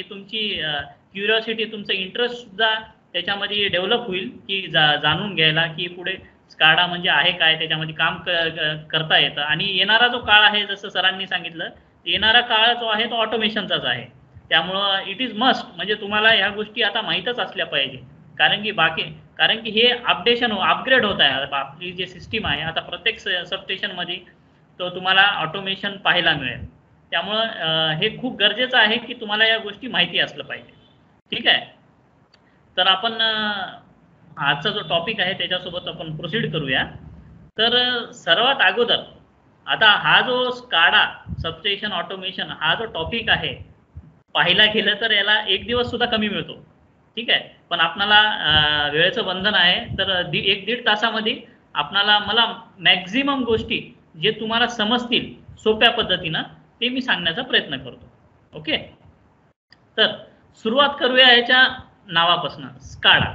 तुमची क्युरिओसिटी, तुमचं इंटरेस्ट सुद्धा त्याच्यामध्ये डेव्हलप होईल की जाणून घ्यायला की पुढे स्काडा म्हणजे आहे काय, त्याच्यामध्ये काम करता येतं. आणि येणारा जो काळ आहे, जसं सरांनी सांगितलं, येणारा काळ जो आहे तो ऑटोमेशनचाच आहे. त्यामुळं इट इज मस्ट, म्हणजे तुम्हाला ह्या गोष्टी आता माहीतच असल्या पाहिजे. कारण की हे अपग्रेड होत आहे. आपली जी सिस्टीम आहे आता प्रत्येक सबस्टेशनमध्ये तो तुम्हाला ऑटोमेशन पाहायला मिळेल. त्यामुळं हे खूप गरजेचं आहे की तुम्हाला या गोष्टी माहिती असलं पाहिजे. ठीक आहे, तर आपण आजचा जो टॉपिक आहे त्याच्यासोबत आपण प्रोसीड करूया. तर सर्वात अगोदर आता हा जो स्काडा सबस्टेशन ऑटोमेशन हा जो टॉपिक आहे, पाहायला गेलं तर याला एक दिवस सुद्धा कमी मिळतो. ठीक आहे, पण आपणाला वेळेचं बंधन आहे, तर 1-1.5 तासामध्ये मला मॅक्झिमम गोष्टी जे तुम्हाला समजतील सोप्या पद्धतीनं ते मी सांगण्याचा प्रयत्न करतो. ओके, तर सुरुवात करूया याच्या नावापासून, स्काडा.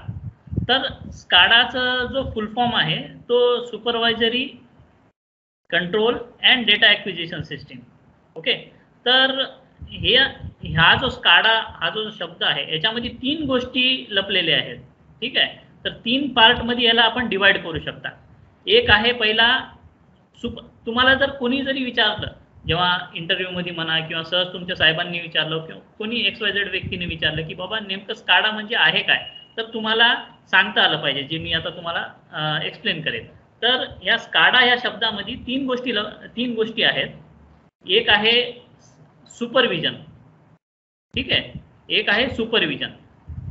तर स्काडाचा जो फुल फॉर्म आहे तो supervisory control and data acquisition system. Okay, तर ह्या जो स्काडा हा जो शब्द आहे याच्यामध्ये 3 गोष्टी लपलेल्या आहेत. ठीक आहे, तर 3 पार्टमध्ये याला आपण डिवाइड करू शकता. एक आहे पहिला तुम्हाला जर कोणी जरी विचारलं, जेव्हा इंटरव्ह्यूमध्ये म्हणा किंवा सहज तुमच्या साहेबांनी विचारलं किंवा कोणी XYZ व्यक्तीने विचारलं की बाबा नेमकं स्काडा म्हणजे आहे काय, तर तुम्हाला सांगता आलं पाहिजे, जे मी आता तुम्हाला एक्सप्लेन करेन. तर या स्काडा या शब्दामध्ये 3 गोष्टी आहेत. एक आहे सुपरविजन. ठीक आहे, एक आहे सुपरविजन,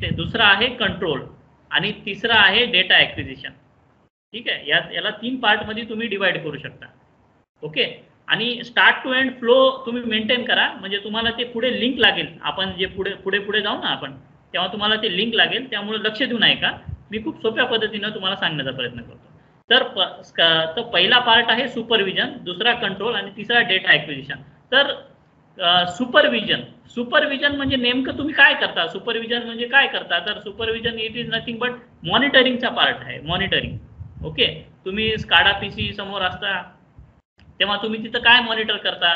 ते दुसरा आहे कंट्रोल आणि तिसरा आहे डेटा ॲक्विजिशन. ठीक आहे, याला 3 पार्टमध्ये तुम्ही डिवाइड करू शकता. ओके, आणि स्टार्ट टू एंड फ्लो तुम्ही मेंटेन करा, म्हणजे तुम्हाला ते पुढे लिंक लागेल. आपण जे पुढे जाऊ ना आपण, तेव्हा तुम्हाला ते लिंक लागेल. त्यामुळे लक्ष देऊन ऐका, मी खूप सोप्या पद्धतीनं तुम्हाला सांगण्याचा प्रयत्न करतो. तर पहिला पार्ट आहे सुपरविजन, दुसरा कंट्रोल आणि तिसरा डेटा ॲक्विजिशन. तर सुपरविजन म्हणजे नेमकं तुम्ही काय करता, सुपरविजन म्हणजे काय करता, तर supervision it is nothing but मॉनिटरिंगचा पार्ट आहे, मॉनिटरिंग. ओके, तुम्ही स्काडा PC समोर असता तेव्हा तुम्ही तिथं काय मॉनिटर करता,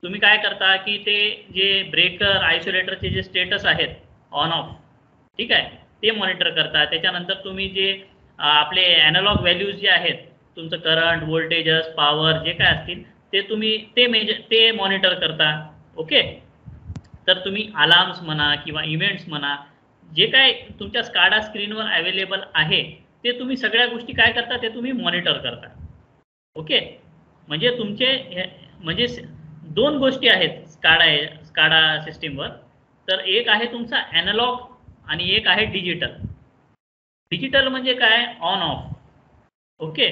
तुम्ही काय करता की ते जे ब्रेकर आयसोलेटरचे जे स्टेटस आहेत ऑन ऑफ, ठीक आहे, ते मॉनिटर करता. त्याच्यानंतर तुम्ही जे आपले ॲनालॉग व्हॅल्यूज जे आहेत, तुमचं करंट, व्होल्टेजेस, पॉवर जे काय असतील ते मॉनिटर करता. ओके, तर तुम्ही अलार्म्स म्हणा किंवा इव्हेंट्स म्हणा, जे काय तुमच्या स्काडा स्क्रीनवर अवेलेबल आहे ते तुम्ही सगळ्या गोष्टी काय करता, ते तुम्ही मॉनिटर करता. ओके, म्हणजे म्हणजे 2 गोष्टी आहेत स्काडा सिस्टीमवर. तर एक आहे तुमचा ॲनालॉग आणि एक आहे डिजिटल. डिजिटल म्हणजे काय, ऑन ऑफ. ओके,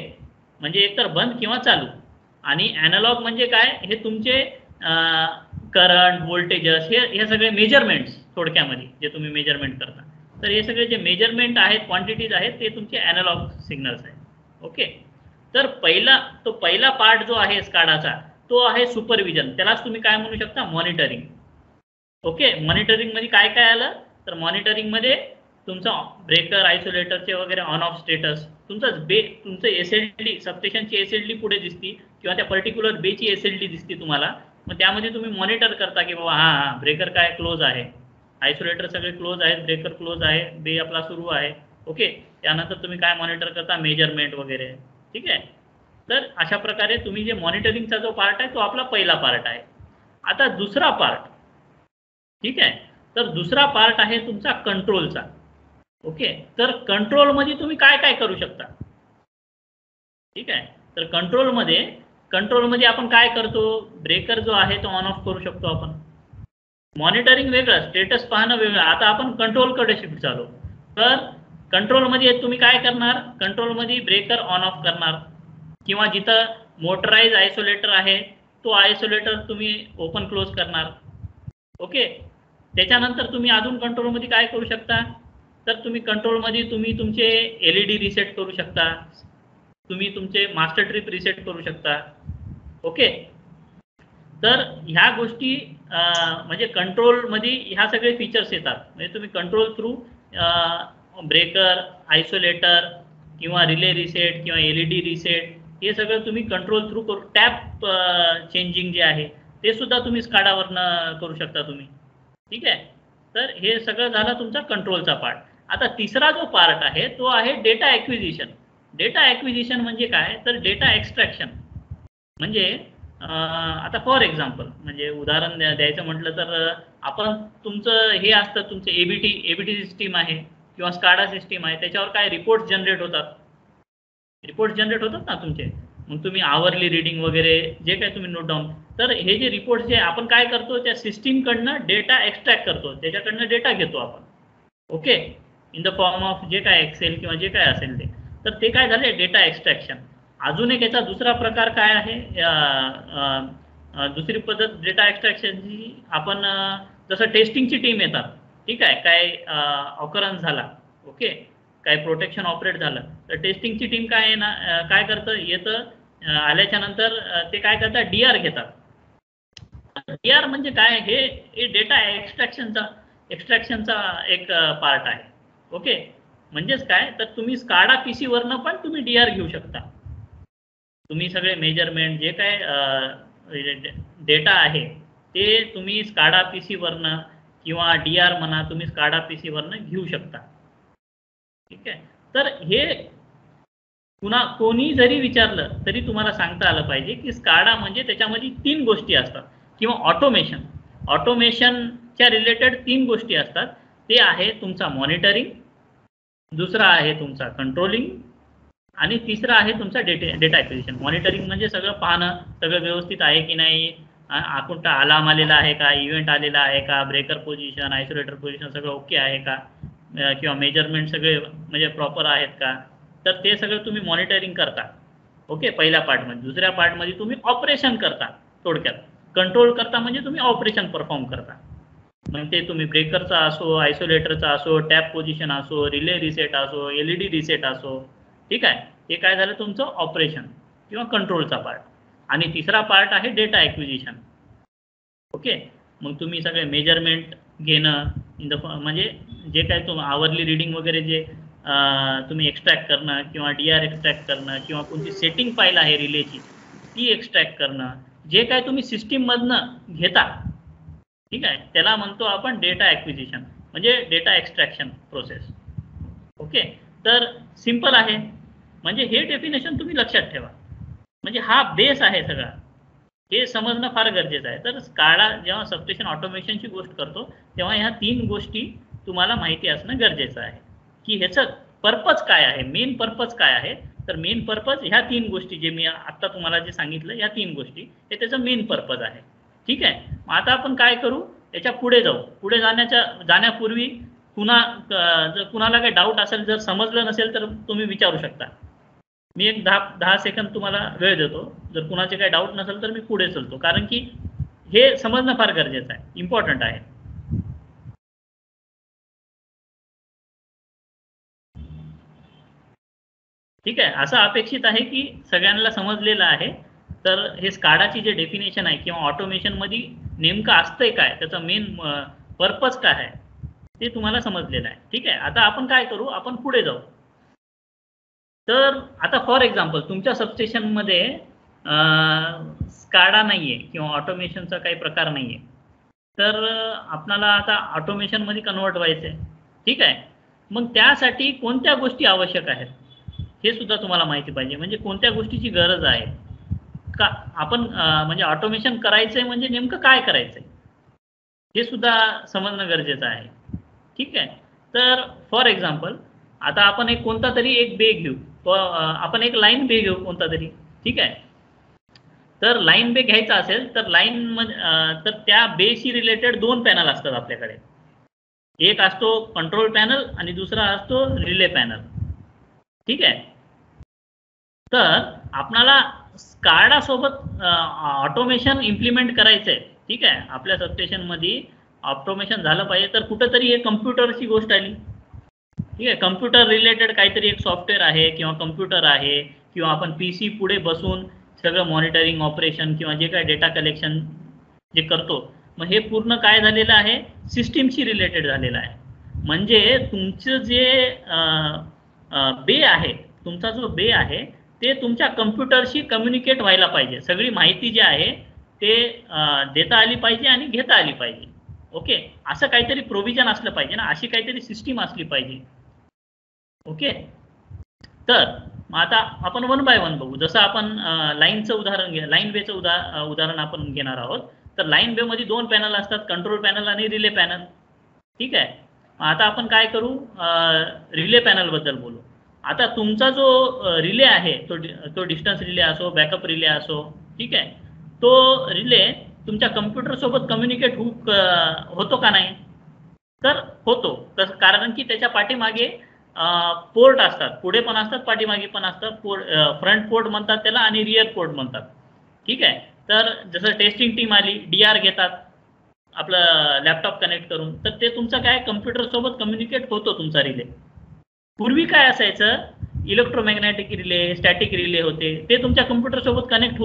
म्हणजे एकतर बंद किंवा चालू. आणि ॲनालॉग म्हणजे काय, हे तुमचे करंट, व्होल्टेजेस, हे सगळे मेजरमेंट्स, थोडक्यामध्ये जे तुम्ही मेजरमेंट करता. तर हे सगळे जे मेजरमेंट आहेत, क्वांटिटीज आहेत, ते तुमचे ॲनालॉग सिग्नल्स आहेत. ओके, तर पहिला पार्ट जो आहे स्काडाचा तो आहे सुपरविजन, त्यालाच तुम्ही काय म्हणू शकता, मॉनिटरिंग. ओके, मॉनिटरिंगमध्ये काय काय आलं, तर मॉनिटरिंगमध्ये तुमचा ब्रेकर आयसोलेटरचे वगैरे ऑन ऑफ स्टेटस, तुमचं SLD, सबस्टेशनची SLD पुढे दिसती किंवा त्या पर्टिक्युलर बेची SLD दिसते तुम्हाला. मग त्यामध्ये तुम्ही मॉनिटर करता की बाबा हां ब्रेकर काय क्लोज आहे, आयसोलेटर सगळे क्लोज आहेत, ब्रेकर क्लोज आहे, बे आपला सुरू आहे. ओके, त्यानंतर तुम्ही काय मॉनिटर करता, मेजरमेंट वगैरे. ठीक आहे, तर अशा प्रकारे तुम्ही जे मॉनिटरिंगचा जो पार्ट आहे तो आपला पहिला पार्ट आहे. आता दुसरा पार्ट, ठीक आहे, तर दुसरा पार्ट आहे तुमचा कंट्रोलचा. ओके, तर कंट्रोलमध्ये तुम्ही काय काय करू शकता. ठीक आहे, तर कंट्रोलमध्ये आपण काय करतो, ब्रेकर जो आहे तो ऑन ऑफ करू शकतो आपण. मॉनिटरिंग वेगळं, स्टेटस पाहणं वेगळं. आता आपण कंट्रोलकडे शिफ्ट झालो. तर कंट्रोलमध्ये तुम्ही काय करणार, कंट्रोलमध्ये ब्रेकर ऑन ऑफ करणार किंवा जिथं मोटराइज आयसोलेटर आहे तो आयसोलेटर तुम्ही ओपन क्लोज करणार. ओके, त्याच्यानंतर तुम्ही अजून कंट्रोलमध्ये काय करू शकता, तर तुम्ही कंट्रोलमध्ये तुमचे LED रिसेट करू शकता, तुम्ही तुमचे मास्टर ट्रिप रिसेट करू शकता. ओके, तर ह्या गोष्टी म्हणजे कंट्रोलमध्ये ह्या सगळे फीचर्स येतात. म्हणजे तुम्ही कंट्रोल थ्रू ब्रेकर, आयसोलेटर किंवा रिले रिसेट किंवा LED रिसेट, हे सगळं तुम्ही कंट्रोल थ्रू करू. टॅप चेंजिंग जे आहे ते सुद्धा तुम्ही स्काडावरनं करू शकता तुम्ही. ठीक आहे. तर हे सगळं झालं तुमचा कंट्रोलचा पार्ट. आता तिसरा जो पार्ट आहे तो आहे डेटा ॲक्विजिशन. डेटा ॲक्विजिशन म्हणजे काय, तर डेटा एक्स्ट्रॅक्शन. म्हणजे आता फॉर एक्झाम्पल, म्हणजे उदाहरण द्यायचं म्हटलं तर आपण तुमचं हे असतं, तुमचं एबीटी सिस्टीम आहे किंवा स्काडा सिस्टीम आहे, त्याच्यावर काय रिपोर्ट जनरेट होतात ना तुमचे. मग तुम्ही आवरली रीडिंग वगैरे जे काय तुम्ही नोट डाऊन, तर हे जे रिपोर्ट जे आपण काय करतो, त्या सिस्टीमकडनं डेटा एक्स्ट्रॅक्ट करतो, त्याच्याकडनं डेटा घेतो आपण. Okay, in the form of जे काय एक्सेल किंवा जे काय असेल ते. तर ते काय झाले, डेटा एक्स्ट्रॅक्शन. अजून एक याचा दुसरा प्रकार काय आहे, दुसरी पद्धत डेटा एक्स्ट्रॅक्शनची, आपण जसं टेस्टिंगची टीम येतात, ठीक आहे, काय ऑकरन्स झाला, ओके, काय प्रोटेक्शन ऑपरेट झालं, तर टेस्टिंगची टीम काय ना काय करतं, येतं आल्याच्या नंतर ते काय करतात, डीआर घेतात. डीआर म्हणजे काय, हे डेटा एक्स्ट्रॅक्शनचा एक पार्ट आहे. ओके, म्हणजेच काय, तर तुम्ही स्काडा पीसी वरनं पण तुम्ही डीआर घेऊ शकता. तुम्ही सगळे मेजरमेंट जे काय डेटा आहे ते तुम्ही स्काडा पीसी वरनं किंवा डीआर म्हणा, तुम्ही स्काडा पीसी वरनं घेऊ शकता. ठीक आहे. तर हे कोणी जरी विचारलं तरी तुम्हाला सांगता आलं पाहिजे की स्काडा म्हणजे त्याच्यामध्ये 3 गोष्टी असतात, किंवा ऑटोमेशनच्या रिलेटेड 3 गोष्टी असतात. ते आहे तुमचा मॉनिटरिंग, दुसरा आहे तुमचा कंट्रोलिंग, आणि तिसरा आहे तुमचा डेटा ॲक्विजिशन. मॉनिटरिंग म्हणजे सगळं पाहणं, सगळं व्यवस्थित आहे की नाही, कोणता अलार्म आलेला आहे का, इव्हेंट आलेला आहे का, ब्रेकर पोझिशन, आयसोलेटर पोझिशन सगळं ओके आहे का, किंवा मेजरमेंट सगळे म्हणजे प्रॉपर आहेत का, तर ते सगळं तुम्ही मॉनिटरिंग करता. ओके, पहिल्या पार्टमध्ये. दुसऱ्या पार्टमध्ये तुम्ही ऑपरेशन करता. थोडक्यात कंट्रोल करता म्हणजे तुम्ही ऑपरेशन परफॉर्म करता. मग ते तुम्ही ब्रेकरचा असो, आयसोलेटरचा असो, टॅप पोझिशन असो, रिले रिसेट असो, एलईडी रिसेट असो, ठीक आहे. हे काय झालं तुमचं ऑपरेशन किंवा कंट्रोलचा पार्ट. आणि तिसरा पार्ट आहे डेटा ॲक्विजिशन. ओके, मग तुम्ही सगळे मेजरमेंट घेणं, इन द म्हणजे जे काय तुम्ही आवरली रीडिंग वगैरे जे तुम्ही एक्स्ट्रॅक्ट करणं, किंवा डीआर एक्स्ट्रॅक्ट करणं, किंवा कोणती सेटिंग फाईल आहे रिलेची ती एक्स्ट्रॅक्ट करणं, जे काय तुम्ही सिस्टीममधनं घेता, ठीक आहे, त्याला म्हणतो आपण डेटा ॲक्विजिशन म्हणजे डेटा एक्स्ट्रॅक्शन प्रोसेस. ओके, तर सिम्पल आहे. म्हणजे हे डेफिनेशन तुम्ही लक्षात ठेवा, म्हणजे हा बेस आहे सगळा, हे समजणं फार गरजेचं आहे. तर स्काडा जेव्हा सबस्टेशन ऑटोमेशनची गोष्ट करतो तेव्हा ह्या 3 गोष्टी तुम्हाला माहिती असणं गरजेचं आहे, की ह्याचं पर्पज काय आहे, मेन पर्पज काय आहे. तर मेन पर्पज ह्या 3 गोष्टी जे मी आत्ता तुम्हाला जे सांगितलं, ह्या 3 गोष्टी हे त्याचं मेन पर्पज आहे. ठीक आहे. मग आता आपण काय करू, याच्या पुढे जाऊ. पुढे जाण्यापूर्वी जर कुणाला काही डाऊट असेल, जर समजलं नसेल तर तुम्ही विचारू शकता. मी एक 10 सेकंद तुम्हाला वेळ देतो. जर कुणाचे काही डाऊट नसेल तर मी पुढे चलतो, कारण की हे समजणं फार गरजेचं आहे, इम्पॉर्टंट आहे. ठीक आहे. असं अपेक्षित आहे की सगळ्यांना समजलेलं आहे. तर हे स्काडाची जे डेफिनेशन आहे किंवा ऑटोमेशनमध्ये नेमकं असतंय काय, त्याचा मेन पर्पज काय आहे ते तुम्हाला समजलेलं आहे. ठीक आहे. आता आपण काय करू, आपण पुढे जाऊ. तर आता फॉर एक्झाम्पल तुमच्या सबस्टेशनमध्ये स्काडा नाहीये किंवा ऑटोमेशनचा काही प्रकार नाहीये, तर आपल्याला आता ऑटोमेशनमध्ये कन्वर्ट व्हायचंय. ठीक आहे. मग त्यासाठी कोणत्या गोष्टी आवश्यक आहेत हे सुद्धा तुम्हाला माहिती पाहिजे. म्हणजे कोणत्या गोष्टीची गरज आहे का, आपण म्हणजे ऑटोमेशन करायचंय म्हणजे नेमकं काय करायचंय हे सुद्धा समजणं गरजेचं आहे. ठीक आहे. तर फॉर एक्झाम्पल आता आपण एक कोणता तरी एक बे घेऊ, आपण एक लाईन बे घेऊ कोणता तरी. ठीक आहे. तर लाईन बे घ्यायचा असेल तर तर त्या बेशी रिलेटेड 2 पॅनल असतात आपल्याकडे. एक असतो कंट्रोल पॅनल आणि दुसरा असतो रिले पॅनल. ठीक आहे. तर आपणाला स्काडा सोबत ऑटोमेशन इम्प्लिमेंट करायचंय. ठीक आहे. आपल्या सबस्टेशनमध्ये ऑटोमेशन झालं पाहिजे, तर कुठंतरी एक कम्प्युटरची गोष्ट आली. ठीक आहे. कम्प्युटर रिलेटेड काहीतरी एक सॉफ्टवेअर आहे किंवा कम्प्युटर आहे, किंवा आपण पीसी पुढे बसून सगळं मॉनिटरिंग ऑपरेशन किंवा जे काय डेटा कलेक्शन जे करतो, मग हे पूर्ण काय झालेलं आहे, सिस्टीमशी रिलेटेड झालेलं आहे. म्हणजे तुमचं जे बे आहे, तुमचा जो बे आहे ते तुमच्या कम्प्युटरशी कम्युनिकेट व्हायला पाहिजे. सगळी माहिती जी आहे ते देता आली पाहिजे आणि घेता आली पाहिजे. ओके, असं काहीतरी प्रोव्हिजन असलं पाहिजे ना, अशी काहीतरी सिस्टीम असली पाहिजे. ओके, तर मग आता आपण वन बाय वन बघू. जसं आपण लाईनचं उदाहरण घ्या, लाईन वेचं उदाहरण आपण घेणार आहोत. तर लाईन वे मध्ये दोन पॅनल असतात, कंट्रोल पॅनल आणि रिले पॅनल. ठीक आहे, आता आपण काय करू, रिले पॅनल बद्दल बोलू. आता तुमचा जो रिले आहे तो डिस्टन्स रिले असो, बॅकअप रिले असो, ठीक आहे, तो रिले तुमच्या कम्प्युटर सोबत कम्युनिकेट होतो का नाही? तर होतो. कारण की त्याच्या पाठीमागे पोर्ट असतात, पुढे पण असतात, पाठीमागे पण असतात. फ्रंट पोर्ट म्हणतात त्याला आणि रिअर पोर्ट म्हणतात. ठीक आहे, तर जसं टेस्टिंग टीम आली, DR घेतात आपलं लॅपटॉप कनेक्ट करून, तर ते तुमचं काय कम्प्युटर सोबत कम्युनिकेट होतो तुमचा रिले. पूर्वी काय असायचं, इलेक्ट्रोमॅग्नेटिक रिले, स्टॅटिक रिले होते, ते तुमच्या कम्प्युटर सोबत कनेक्ट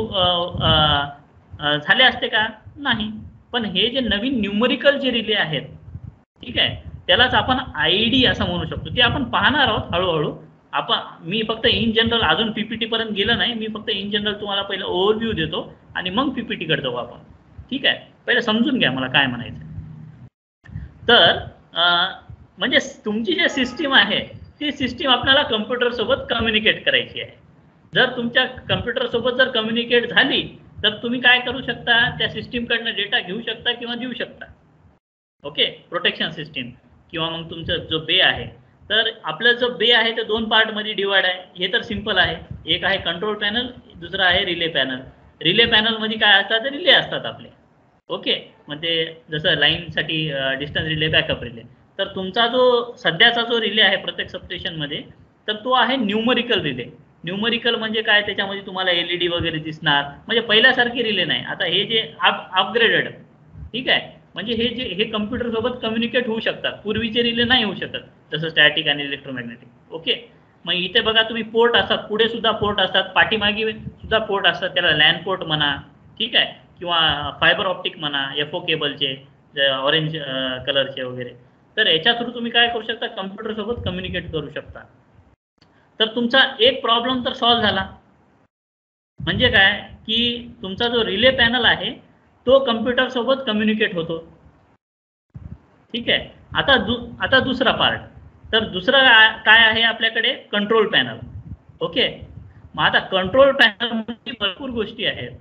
झाले असते का? नाही. पण हे जे नवीन न्यूमरिकल जे रिले आहेत, ठीक आहे, त्यालाच आपण IED असं म्हणू शकतो. ते आपण पाहणार आहोत हळूहळू. मी फक्त इन जनरल, अजून PPT पर्यंत गेलं नाही, मी फक्त इन जनरल तुम्हाला पहिलं ओव्हरव्ह्यू देतो आणि मग PPT कडे जाऊ आपण. ठीक आहे, पहिलं समजून घ्या मला काय म्हणायचं. तर म्हणजे तुमची जी सिस्टीम आहे ती सिस्टीम आपल्याला कम्प्युटर सोबत कम्युनिकेट करायची आहे. जर तुमच्या कम्प्युटर सोबत जर कम्युनिकेट झाली तर तुम्ही काय करू शकता, त्या सिस्टीम कडनं डेटा घेऊ शकता किंवा देऊ शकता. ओके, प्रोटेक्शन सिस्टीम किंवा मग तुमचा जो बे आहे. तर आपला जो बे आहे ते दोन पार्ट मध्ये डिवाइड आहे. हे तर सिंपल आहे, एक आहे कंट्रोल पॅनल, दुसरा आहे रिले पॅनल. रिले पॅनल मध्ये काय असतात, रिले असतात आपले. ओके, म्हणजे जसं लाईनसाठी डिस्टन्स रिले, बॅकअप रिले. तर तुमचा जो सध्याचा जो रिले आहे प्रत्येक सबस्टेशन मध्ये, तर तो आहे न्यूमरिकल रिले. न्यूमरिकल म्हणजे काय, त्याच्यामध्ये तुम्हाला LED वगैरे दिसणार, म्हणजे पहिल्यासारखी रिले नाही. आता हे जे अपग्रेडेड, ठीक आहे, म्हणजे हे कम्प्युटर सोबत कम्युनिकेट होऊ शकतात. पूर्वीचे रिले नाही होऊ शकत, जसं स्टॅटिक आणि इलेक्ट्रोमॅग्नेटिक. ओके, मग इथे बघा तुम्ही पोर्ट असतात, पुढे सुद्धा पोर्ट असतात, पाठीमागे सुद्धा पोर्ट असतात. त्याला लॅन पोर्ट म्हणा, ठीक आहे, किंवा फायबर ऑप्टिक म्हणा, FO केबलचे, ऑरेंज कलरचे वगैरे. तर याच्या थ्रू तुम्ही काय करू शकता, कम्प्युटर सोबत कम्युनिकेट करू शकता. तर तुमचा एक प्रॉब्लेम तर सॉल्व्ह झाला. म्हणजे काय की तुमचा जो रिले पॅनल आहे तो कम्प्युटर सोबत कम्युनिकेट होतो. ठीक आहे, आता दुसरा पार्ट. तर दुसरा काय आहे आपल्याकडे, कंट्रोल पॅनल. ओके, मग आता कंट्रोल पॅनल मध्ये भरपूर गोष्टी आहेत.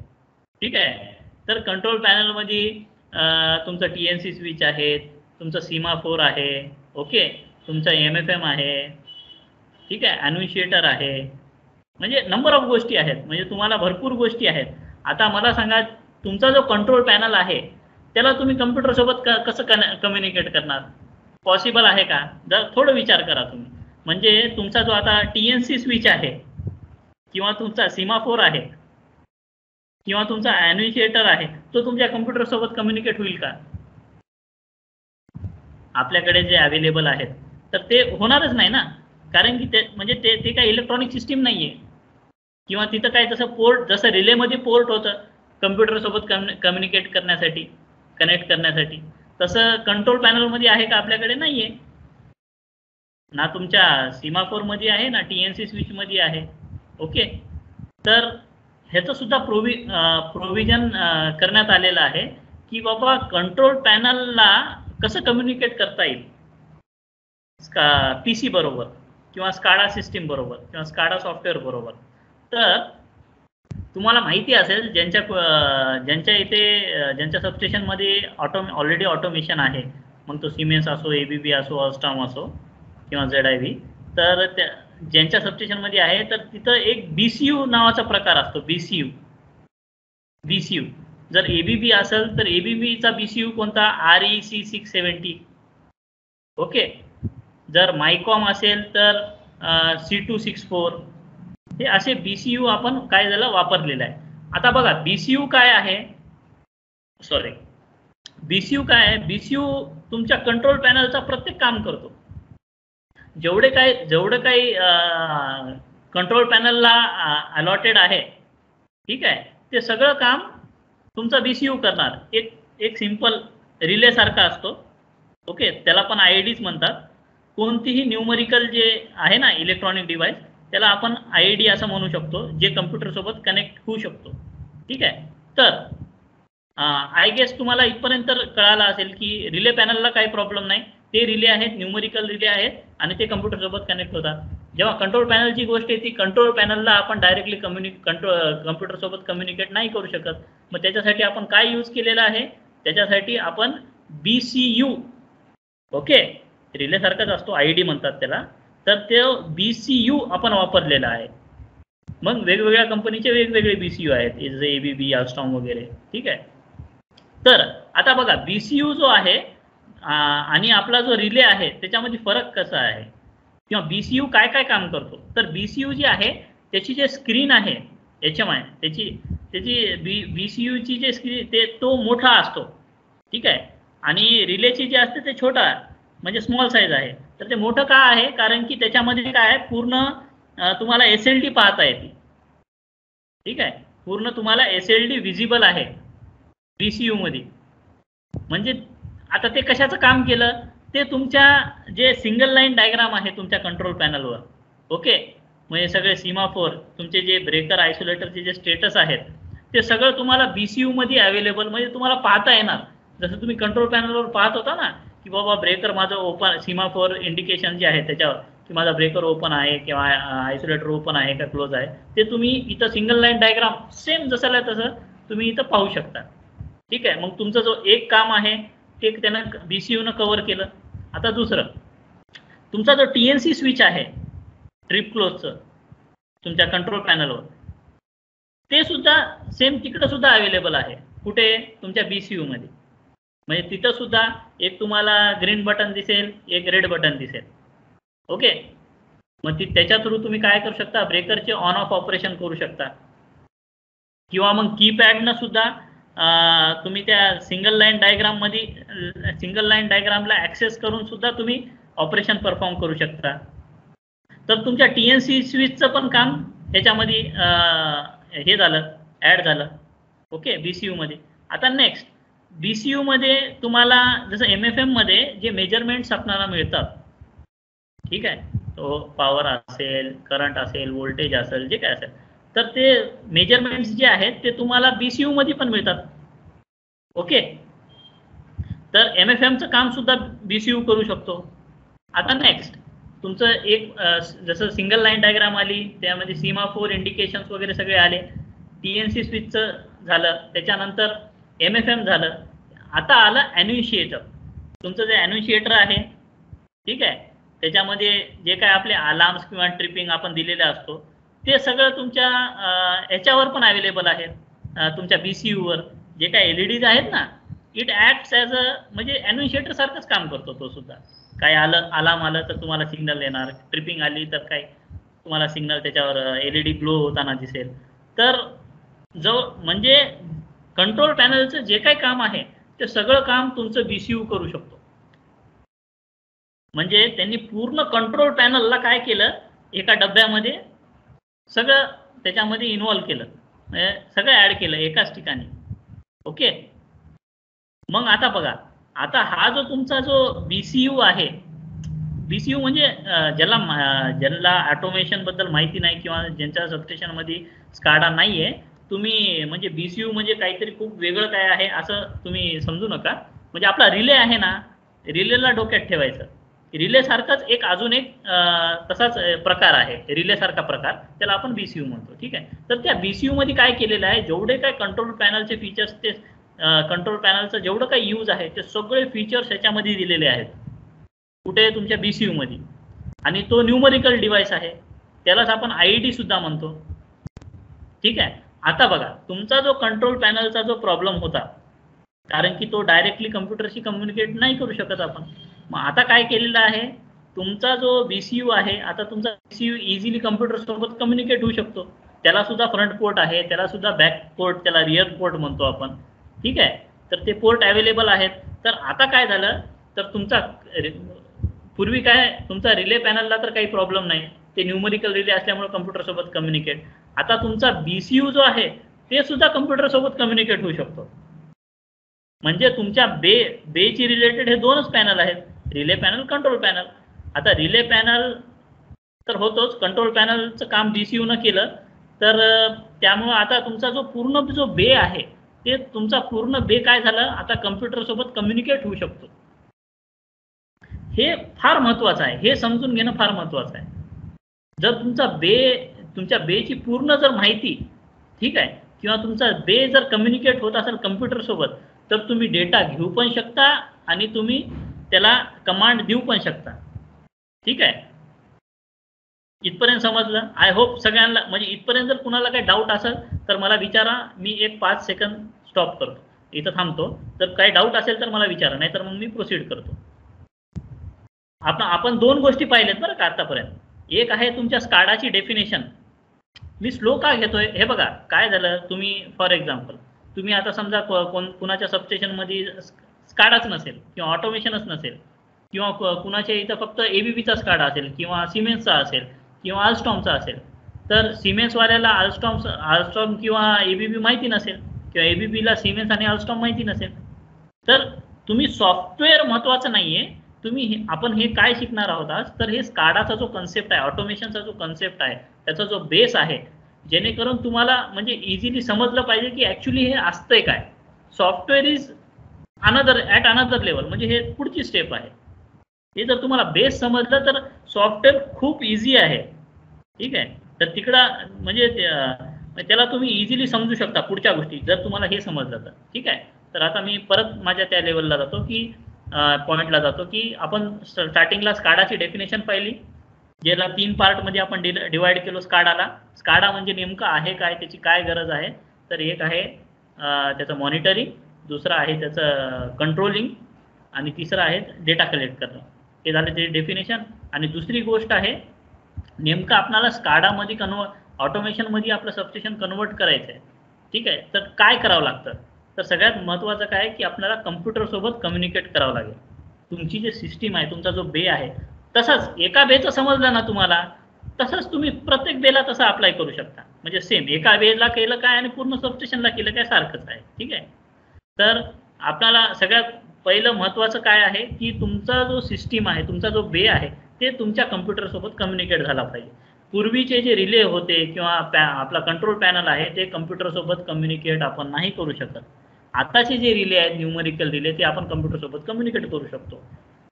ठीक आहे, तर कंट्रोल पॅनल मध्ये तुमचा TNC स्विच आहे, तुमचा सीमाफोर आहे, ओके, तुमचा MFM आहे, ठीक आहे, अॅन्युशिएटर आहे, म्हणजे नंबर ऑफ गोष्टी आहेत. म्हणजे तुम्हाला भरपूर गोष्टी आहेत. आता मला सांगा, तुमचा जो कंट्रोल पॅनल आहे त्याला तुम्ही कम्प्युटर सोबत कसं कम्युनिकेट करणार? पॉसिबल आहे का? जर थोडं विचार करा तुम्ही. म्हणजे तुमचा जो आता TNC स्विच आहे किंवा तुमचा सीमाफोर आहे किंवा तुमचा अॅन्युशिएटर आहे, तो तुमच्या कम्प्युटर सोबत कम्युनिकेट होईल का? आपल्याकडे जे अवेलेबल आहेत तर ते होणारच नाही ना, कारण की ते काही इलेक्ट्रॉनिक सिस्टीम नाहीये. किंवा तिथं काय तसं पोर्ट, जसं रिलेमध्ये पोर्ट होतं कम्प्युटर सोबत कम्युनिकेट करण्यासाठी, कनेक्ट करण्यासाठी, तसं कंट्रोल पॅनलमध्ये आहे का? आपल्याकडे नाहीये ना. तुमच्या सीमाफोर मध्ये आहे ना TNC स्विच मध्ये आहे. ओके, तर ह्याचं सुद्धा प्रोव्हिजन करण्यात आलेलं आहे की बाबा कंट्रोल पॅनलला कसं कम्युनिकेट करता येईल PC बरोबर किंवा SCADA सिस्टीम बरोबर किंवा SCADA सॉफ्टवेअर बरोबर. तर तुम्हाला माहिती असेल, ज्यांच्या इथे ज्यांच्या सबस्टेशन मध्ये ऑलरेडी ऑटोमेशन आहे, मग तो सिमेन्स असो, ABB असो, ऑस्टॉम असो किंवा ZIV, तर ज्यांच्या सबस्टेशन मध्ये आहे तर तिथं एक BCU नावाचा प्रकार असतो. BCU जर ABB असेल तर ABB चा BCU कोणता, REC 670. ओके, जर मायकॉम असेल तर C264. हे असे BCU आपण काय झालं वापरलेलं आहे. आता बघा BCU काय आहे, BCU काय आहे, BCU तुमच्या कंट्रोल पॅनलचा प्रत्येक काम करतो. जेवढे काही कंट्रोल पॅनलला अलॉटेड आहे, ठीक आहे, ते सगळं काम तुमचा BCU करणार. एक सिंपल रिले सारखा असतो. ओके, त्याला पण IEDच म्हणतात. कोणतीही न्यूमरिकल जे आहे ना इलेक्ट्रॉनिक डिव्हाइस, त्याला आपण IED असं म्हणू शकतो, जे कम्प्युटर सोबत कनेक्ट होऊ शकतो. ठीक आहे, तर आय गेस तुम्हाला इथपर्यंत कळालं असेल की रिले पॅनलला काही प्रॉब्लेम नाही. ते रिले आहेत, न्यूमरिकल रिले आहेत आणि ते कम्प्युटर सोबत कनेक्ट होतात. जेव्हा कंट्रोल पॅनलची गोष्ट येते, कंट्रोल पॅनलला आपण डायरेक्टली कम्प्युटर सोबत कम्युनिकेट नाही करू शकत. मग त्याच्यासाठी आपण काय यूज केलेलं आहे? त्याच्यासाठी आपण BCU, ओके, रिले सारखाच असतो, आयडी म्हणतात त्याला, तर ते BCU आपण वापरलेला आहे. मग वेगवेगळ्या कंपनीचे वेगवेगळे BCU आहेत, ABB, Alstom वगैरे, ठीक आहे. तर आता बघा, BCU जो आहे आणि आपला जो रिले आहे त्याच्यामध्ये फरक कसा आहे किंवा BCU काय काय काम करतो. तर BCU जी आहे त्याची जे स्क्रीन आहे HMI, त्याची BCU ची जे स्क्रीन तो मोठा असतो, ठीक आहे, आणि रिलेची जी असते ते छोटा म्हणजे स्मॉल साईज आहे. तर ते मोठं का आहे? कारण की त्याच्यामध्ये काय आहे, पूर्ण तुम्हाला SLD पाहता येते, ठीक आहे, पूर्ण तुम्हाला SLD विजिबल आहे BCU मध्ये. म्हणजे आता ते कशाचं काम केलं, ते तुमच्या जे सिंगल लाईन डायग्राम आहे तुमच्या कंट्रोल पॅनलवर, ओके, म्हणजे सगळे सीमाफोर, तुमचे जे ब्रेकर आयसोलेटरचे जे स्टेटस आहेत ते सगळं तुम्हाला BCU मध्ये अवेलेबल, म्हणजे तुम्हाला पाहता येणार. जसं तुम्ही कंट्रोल पॅनलवर पाहत होता ना की बाबा ब्रेकर माझं ओपन, सीमाफोर इंडिकेशन जे आहे त्याच्यावर की माझा ब्रेकर ओपन आहे किंवा आयसोलेटर ओपन आहे का क्लोज आहे, ते तुम्ही इथं सिंगल लाईन डायग्राम सेम जसं तसं तुम्ही इथं पाहू शकता, ठीक आहे. मग तुमचं जो एक काम आहे ते त्यानं BCU न कव्हर केलं. आता दुसरं, तुमचा जो TNC स्विच आहे ट्रिप क्लोजचं तुमच्या कंट्रोल पॅनलवर, ते सुद्धा सेम तिकडं सुद्धा अवेलेबल आहे. कुठे? तुमच्या BCU मध्ये. म्हणजे तिथं सुद्धा एक तुम्हाला ग्रीन बटन दिसेल, एक रेड बटन दिसेल, ओके. मग त्याच्या थ्रू तुम्ही काय करू शकता, ब्रेकरचे ऑन ऑफ ऑपरेशन करू शकता, किंवा मग कीपॅडनं सुद्धा तुम्ही त्या सिंगल लाईन डायग्राम मध्ये, सिंगल लाईन डायग्रामला ऍक्सेस करून सुद्धा तुम्ही ऑपरेशन परफॉर्म करू शकता. तर तुमच्या TNC स्विचचं पण काम त्याच्यामध्ये हे झालं, ऍड झालं, ओके, BCU मध्ये. आता नेक्स्ट, BCU मध्ये तुम्हाला जसं MFM मध्ये जे मेजरमेंट्स आपल्याला मिळतात, ठीक आहे, तो पॉवर असेल, करंट असेल, व्होल्टेज असेल, जे काय असेल, तर ते मेजरमेंट्स जे आहेत ते तुम्हाला BCU मध्ये पण मिळतात, ओके. तर MFMचं काम सुद्धा BCU करू शकतो. आता नेक्स्ट, तुमचं एक जसं सिंगल लाईन डायग्राम आली, त्यामध्ये सीमाफोर इंडिकेशन्स वगैरे सगळे आले, TNC स्विचचं झालं, त्याच्यानंतर MFM झालं. आता आलं ॲन्युशिएटर. तुमचं जे ॲन्युशिएटर आहे, ठीक आहे, त्याच्यामध्ये जे काय आपले अलार्म्स किंवा ट्रिपिंग आपण दिलेले असतो ते सगळं तुमच्या याच्यावर पण अवेलेबल आहे. तुमच्या BCU वर जे काय LEDs आहेत ना, इट ॲक्ट्स ॲज अ, म्हणजे ॲन्युशिएटर सारखंच काम करतो तो सुद्धा. काय आलं, अलार्म आलं तर तुम्हाला सिग्नल देणार, ट्रिपिंग आली तर काय तुम्हाला सिग्नल त्याच्यावर LED ग्लो होताना दिसेल. तर जो म्हणजे कंट्रोल पॅनलचं जे काही काम आहे ते सगळं काम तुमचं BCU करू शकतो. म्हणजे त्यांनी पूर्ण कंट्रोल पॅनलला काय केलं, एका डब्यामध्ये सगळं त्याच्यामध्ये इन्व्हॉल्व केलं, म्हणजे सगळं ऍड केलं एकाच ठिकाणी, ओके. मग आता बघा, आता हा जो तुमचा जो BCU आहे, BCU म्हणजे ज्यांना ऑटोमेशन बद्दल माहिती नाही किंवा ज्यांच्या सबस्टेशन मध्ये स्काडा नाहीये, तुम्ही म्हणजे BCU म्हणजे काहीतरी खूप वेगळं काय आहे असं तुम्ही समजू नका. म्हणजे आपला रिले आहे ना, रिलेला डोक्यात ठेवायचं. रिले सारखाच एक अजून एक तसाच प्रकार आहे, रिले सारखा प्रकार, त्याला आपण BCU म्हणतो, ठीक आहे. तर त्या BCU मध्ये काय केलेलं आहे, जेवढे काय कंट्रोल पॅनलचे फीचर्स, ते कंट्रोल पॅनलचं जेवढं काही यूज आहे ते सगळे फीचर्स याच्यामध्ये दिलेले आहेत. कुठे? तुमच्या BCU मध्ये. आणि तो न्यूमरिकल डिव्हाइस आहे, त्यालाच आपण IED सुद्धा म्हणतो, ठीक आहे. आता बघा, तुमचा जो कंट्रोल पॅनलचा जो प्रॉब्लेम होता, कारण की तो डायरेक्टली कम्प्युटरशी कम्युनिकेट नाही करू शकत आपण, मग आता काय केलेलं आहे, तुमचा जो BCU आहे, आता तुमचा BCU इझिली कम्प्युटर सोबत कम्युनिकेट होऊ शकतो. त्याला सुद्धा फ्रंट पोर्ट आहे, त्याला सुद्धा बॅक पोर्ट, त्याला रिअर पोर्ट म्हणतो आपण, ठीक आहे. तर ते पोर्ट अवेलेबल आहेत. तर आता काय झालं, तर तुमचा पूर्वी काय, तुमचा रिले पॅनलला तर काही प्रॉब्लेम नाही, ते न्यूमरिकल रिले असल्यामुळे कम्प्युटर सोबत कम्युनिकेट. आता तुमचा BCU जो आहे ते सुद्धा कम्प्युटर सोबत कम्युनिकेट होऊ शकतो. म्हणजे तुमच्या बेची रिलेटेड हे दोनच पॅनल आहेत, रिले पॅनल, कंट्रोल पॅनल. आता रिले पॅनल तर होतोच, कंट्रोल पॅनलचं काम BCU न केलं तर त्यामुळं आता तुमचा जो पूर्ण जो बे आहे ते तुमचा पूर्ण बे काय झालं, आता कम्प्युटर सोबत कम्युनिकेट होऊ शकतो. हे फार महत्वाचं आहे, हे समजून घेणं फार महत्वाचं आहे. जर तुमच्या बेची पूर्ण जर माहिती ठीक आहे, किंवा तुमचा बे जर कम्युनिकेट होत असेल कम्प्युटर सोबत, तर तुम्ही डेटा घेऊ पण शकता आणि तुम्ही त्याला कमांड देऊ पण शकता. ठीक आहे, इथपर्यंत समजलं? आय होप सगळ्यांना, म्हणजे इथपर्यंत जर कुणाला काही डाऊट असेल तर मला विचारा, मी एक 5 सेकंद स्टॉप करतो, इथं थांबतो. जर काही डाऊट असेल तर मला विचारा, नाहीतर मग मी प्रोसीड करतो. आपण 2 गोष्टी पाहिल्यात बरं का आतापर्यंत. एक आहे तुमच्या स्काडाची डेफिनेशन. मी स्लो का घेतोय हे बघा. काय झालं, तुम्ही फॉर एक्झाम्पल तुम्ही आता समजा कुणाच्या सबस्टेशनमध्ये स्काडाच नसेल किंवा ऑटोमेशनच नसेल, किंवा कुणाच्या इथं फक्त एबीबीचा स्काडा असेल किंवा सिमेन्सचा असेल किंवा अल्स्टॉमचा असेल, तर सिमेन्सवाल्याला अल्स्टॉम किंवा एबीबी माहिती नसेल किंवा एबीबीला सिमेन्स आणि अल्स्टॉम माहिती नसेल, तर तुम्ही सॉफ्टवेअर महत्त्वाचं नाहीये. आपण हे काय शिकणार आहोत आज, तर हे स्काडाचा जो कन्सेप्ट आहे, ऑटोमेशनचा जो कन्सेप्ट आहे, त्याचा जो बेस आहे, जेणेकरून तुम्हाला म्हणजे इझिली समजलं पाहिजे की ऍक्च्युली हे असतंय काय. Software is at another level, म्हणजे हे पुढची स्टेप आहे. हे जर तुम्हाला बेस समजलं तर सॉफ्टवेअर खूप इझी आहे. ठीक आहे, तर तिकडं म्हणजे त्याला तुम्ही इझिली समजू शकता पुढच्या गोष्टी, जर तुम्हाला हे समजलं तर. ठीक आहे, तर आता मी परत माझ्या त्या लेवलला जातो की पॉईंटला जातो की आपण स्टार्टिंगला स्काडाची डेफिनेशन पाहिली, ज्याला 3 पार्टमध्ये आपण डिवाइड केलो स्काडाला. स्काडा म्हणजे नेमकं आहे काय, त्याची काय गरज आहे. तर एक आहे त्याचं मॉनिटरिंग, दुसरं आहे त्याचं कंट्रोलिंग, आणि तिसरं आहे डेटा कलेक्ट करणं. हे झालं ते डेफिनेशन. आणि दुसरी गोष्ट आहे, नेमकं आपल्याला स्काडामध्ये ऑटोमेशनमध्ये आपलं सबस्टेशन कन्वर्ट करायचं आहे. ठीक आहे, तर काय करावं लागतं, तर सगळ्यात महत्त्वाचं काय की आपल्याला कम्प्युटरसोबत कम्युनिकेट करावं लागेल. तुमची जे सिस्टीम आहे, तुमचा जो बे आहे, तसंच एका बेचं समजलं ना तुम्हाला, तसंच तुम्ही प्रत्येक बेला तसं अप्लाय करू शकता. म्हणजे सेम एका बेला केलं काय आणि पूर्ण सबस्टेशनला केलं काय सारखंच आहे. ठीक आहे, तर आपल्याला सगळ्यात पहिलं महत्त्वाचं काय आहे की तुमचा जो सिस्टीम आहे, तुमचा जो बे आहे, ते तुमच्या कम्प्युटरसोबत कम्युनिकेट झाला पाहिजे. पूर्वीचे जे रिले होते किंवा आपला कंट्रोल पॅनल आहे, ते कम्प्युटरसोबत कम्युनिकेट आपण नाही करू शकत. आताचे जे रिले आहेत, न्यूमरिकल रिले, ते आपण कम्प्युटरसोबत कम्युनिकेट करू शकतो.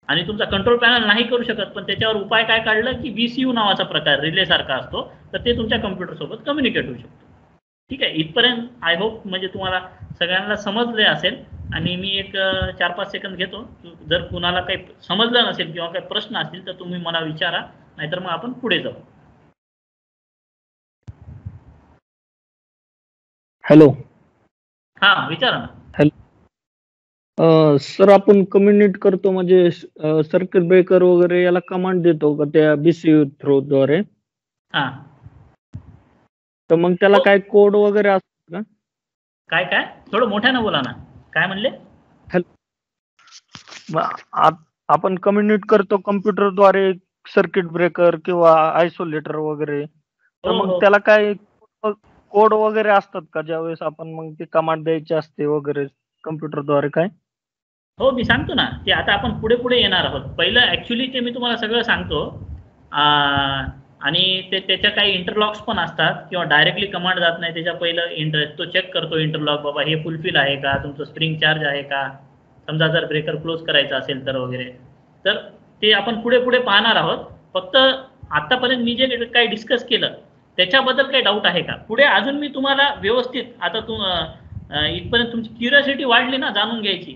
आणि तुमचा कंट्रोल पॅनल नाही करू शकत, पण त्याच्यावर उपाय काय काढलं की VCU नावाचा प्रकार रिले सारखा असतो, तर ते तुमच्या कम्प्युटरसोबत कम्युनिकेट होऊ शकतो. ठीक आहे, इथपर्यंत आय होप म्हणजे तुम्हाला सगळ्यांना समजले असेल. आणि मी एक 4-5 सेकंद घेतो, जर कुणाला काही समजलं नसेल किंवा काही प्रश्न असतील तर तुम्ही मला विचारा, नाहीतर मग आपण पुढे जाऊ. हॅलो, हा विचारा ना. हॅलो सर, आपण कम्युनिकेट करतो म्हणजे सर्किट ब्रेकर वगैरे याला कमांड देतो का त्या BCU थ्रू द्वारे? हा, तर मग त्याला काय कोड वगैरे असतो का? काय काय थोडं मोठ्यानं बोला ना, काय म्हणले? आपण कम्युनिकेट करतो कम्प्युटरद्वारे सर्किट ब्रेकर किंवा आयसोलेटर वगैरे, तर मग त्याला काय कोड वगैरे असतात का, ज्यावेळेस आपण मग ते कमांड द्यायची असते वगैरे कम्प्युटरद्वारे काय? हो, मी सांगतो ना, ते आता आपण पुढे पुढे येणार आहोत. पहिलं ऍक्च्युली ते मी तुम्हाला सगळं सांगतो, आणि त्याच्या काही इंटरलॉक्स पण असतात किंवा डायरेक्टली कमांड जात नाही. त्याच्या पहिलं तो चेक करतो इंटरलॉक, बाबा हे फुलफिल आहे का, तुमचं स्प्रिंग चार्ज आहे का, समजा जर ब्रेकर क्लोज करायचं असेल तर वगैरे. तर ते आपण पुढे पुढे पाहणार आहोत. फक्त आतापर्यंत मी जे काही डिस्कस केलं त्याच्याबद्दल काही डाऊट आहे का? पुढे अजून मी तुम्हाला व्यवस्थित, आता इथपर्यंत तुमची क्युरियोसिटी वाढली ना जाणून घ्यायची,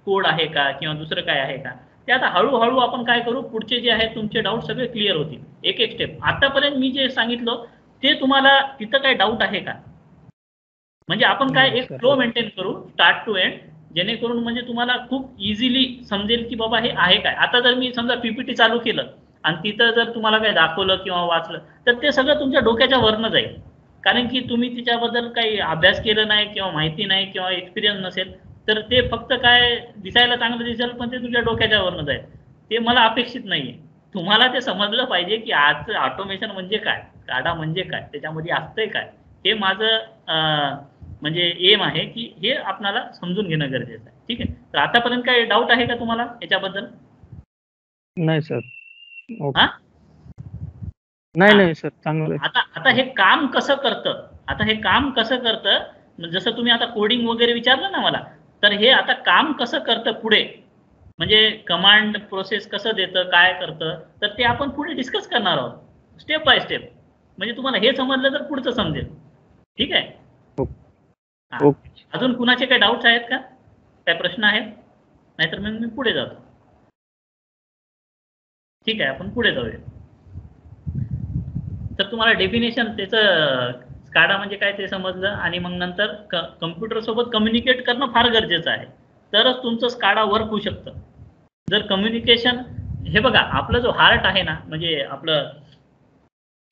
कोड आहे का किंवा दुसरं काय आहे का, ते आता हळूहळू आपण काय करू, पुढचे जे आहेत तुमचे डाऊट सगळे क्लिअर होतील एक एक स्टेप. आतापर्यंत मी जे सांगितलं ते तुम्हाला तिथं काय डाऊट आहे का? म्हणजे आपण काय एक फ्लो मेंटेन करू स्टार्ट टू एंड, जेणेकरून म्हणजे तुम्हाला खूप इझिली समजेल की बाबा हे आहे काय. आता जर मी समजा PPT चालू केलं आणि तिथं जर तुम्हाला काय दाखवलं किंवा वाचलं, तर ते सगळं तुमच्या डोक्याच्या वरनं जाईल, कारण की तुम्ही तिच्याबद्दल काही अभ्यास केला नाही किंवा माहिती नाही किंवा एक्सपिरियन्स नसेल. तर ते फक्त काय दिसायला चांगलं दिसेल, पण ते तुमच्या डोक्याच्या वरनं जाईल. ते मला अपेक्षित नाहीये. तुम्हाला ते समजलं पाहिजे की आजचं ऑटोमेशन म्हणजे काय, स्काडा म्हणजे काय, त्याच्यामध्ये असतंय काय, हे माझं म्हणजे एम आहे की हे आपल्याला समजून घेणं गरजेचं आहे. ठीक आहे, तर आतापर्यंत काही डाऊट आहे का तुम्हाला याच्याबद्दल? नाही सर. हा, नाही सर, चांगलं. आता हे काम कसं करतं, आता हे काम कसं करतं, जसं तुम्ही आता कोडिंग वगैरे विचारलं ना मला, तर हे आता काम कसं करतं पुढे, म्हणजे कमांड प्रोसेस कसं देतं, काय करतं, तर ते आपण पुढे डिस्कस करणार आहोत स्टेप बाय स्टेप. म्हणजे तुम्हाला हे समजलं तर पुढचं समजेल. ठीक आहे. अजून कुणाचे काही डाऊट्स आहेत का, काय प्रश्न आहेत? नाहीतर मग मी पुढे जातो. ठीक आहे, आपण पुढे जाऊया. तर तुम्हाला डेफिनेशन त्याचं स्काडा म्हणजे काय ते समजलं, आणि मग नंतर कम्प्युटर सोबत कम्युनिकेट करणं फार गरजेचं आहे, तरच तुमचं स्काडा वर्क होऊ शकतं. जर कम्युनिकेशन, हे बघा आपला जो हार्ट आहे ना, म्हणजे आपलं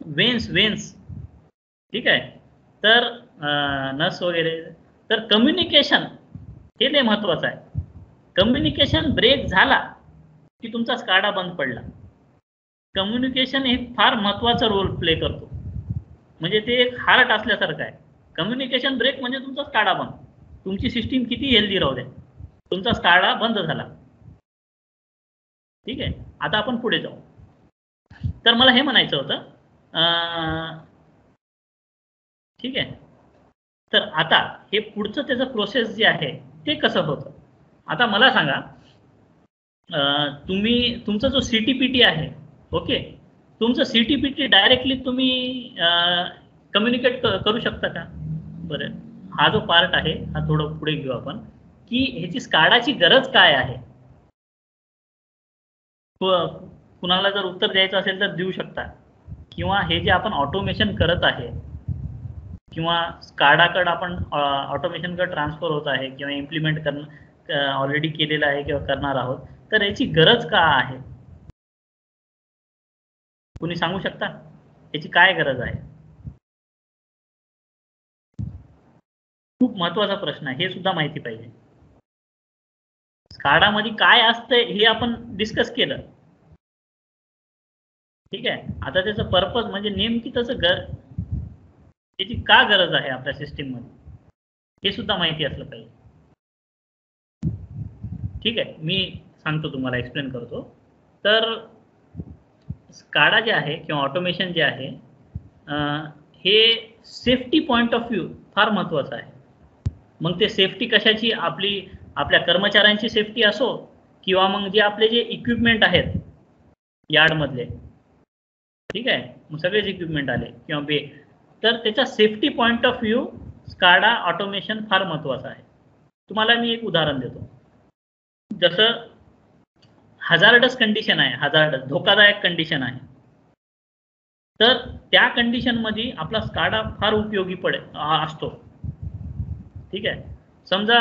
वेन्स, ठीक आहे, तर नस वगैरे, तर कम्युनिकेशन हे लय महत्वाचं आहे. कम्युनिकेशन ब्रेक झाला की तुमचा स्काडा बंद पडला. कम्युनिकेशन हे फार महत्वाचा रोल प्ले करतो, म्हणजे ते एक हार्ट असल्यासारखं आहे. कम्युनिकेशन ब्रेक म्हणजे तुमचा स्काडा बंद. तुमची सिस्टीम किती हेल्दी राहू द्या, तुमचा स्काडा बंद झाला. ठीक आहे, आता आपण पुढे जाऊ. तर मला हे म्हणायचं होतं, ठीक आहे, तर आता हे पुढचं त्याचं प्रोसेस जे आहे ते कसं होतं. आता मला सांगा, तुमचा जो CTPT आहे, ओके, तुमचं CTPT डायरेक्टली तुम्ही कम्युनिकेट करू शकता का? बरं, हा जो पार्ट आहे हा थोडं पुढे घेऊ आपण, की ह्याची स्काडाची गरज काय आहे. कुणाला जर उत्तर द्यायचं असेल तर देऊ शकता, किंवा हे जे आपण ऑटोमेशन करत आहे, किंवा स्काडाकडे आपण ऑटोमेशनकडे ट्रान्सफर होत आहे, किंवा इम्प्लिमेंट करणं ऑलरेडी केलेलं आहे किंवा करणार आहोत, तर याची गरज का आहे? कुणी सांगू शकता याची काय गरज आहे? खूप महत्वाचा प्रश्न आहे, हे सुद्धा माहिती पाहिजे. स्काडामध्ये काय असतंय हे आपण डिस्कस केलं. ठीक आहे, आता त्याचं पर्पज म्हणजे नेमकी त्याची का गरज आहे आपल्या सिस्टीम मध्ये, हे सुद्धा माहिती असलं पाहिजे. ठीक आहे, मी सांगतो तुम्हाला, एक्सप्लेन करतो. तर स्काडा जे आहे किंवा ऑटोमेशन जे आहे, हे सेफ्टी पॉइंट ऑफ व्ह्यू फार महत्वाचं आहे. मग ते सेफ्टी कशाची, आपल्या कर्मचाऱ्यांची सेफ्टी असो, किंवा मग जे आपले जे इक्विपमेंट आहेत यार्डमधले, ठीक आहे, मग सगळेच इक्विपमेंट आले किंवा तर त्याचा safety point of view SCADA automation फार महत्वाचं आहे. तुम्हाला मी एक उदाहरण देतो. जसं हजार्डस कंडिशन आहे, हजार्डस धोकादायक कंडिशन आहे, तर त्या कंडिशन मध्ये आपला स्काडा फार उपयोगी असतो. ठीक आहे, समजा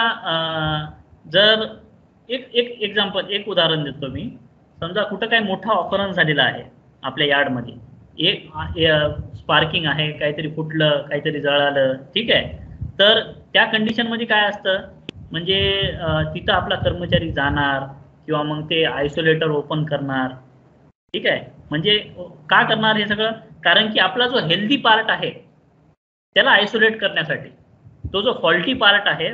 जर एक एक्झाम्पल, एक उदाहरण देतो मी. समजा कुठं काय मोठा ऑफरन्स झालेला आहे आपल्या यार्डमध्ये, एक स्पार्किंग आहे, काहीतरी फुटलं, काहीतरी जळालं, ठीक आहे, तर त्या कंडिशनमध्ये काय असतं, म्हणजे तिथं आपला कर्मचारी जाणार, किंवा मग ते आयसोलेटर ओपन करणार. ठीक आहे, म्हणजे का करणार हे सगळं, कारण की आपला जो हेल्दी पार्ट आहे त्याला आयसोलेट करण्यासाठी, तो जो फॉल्टी पार्ट आहे,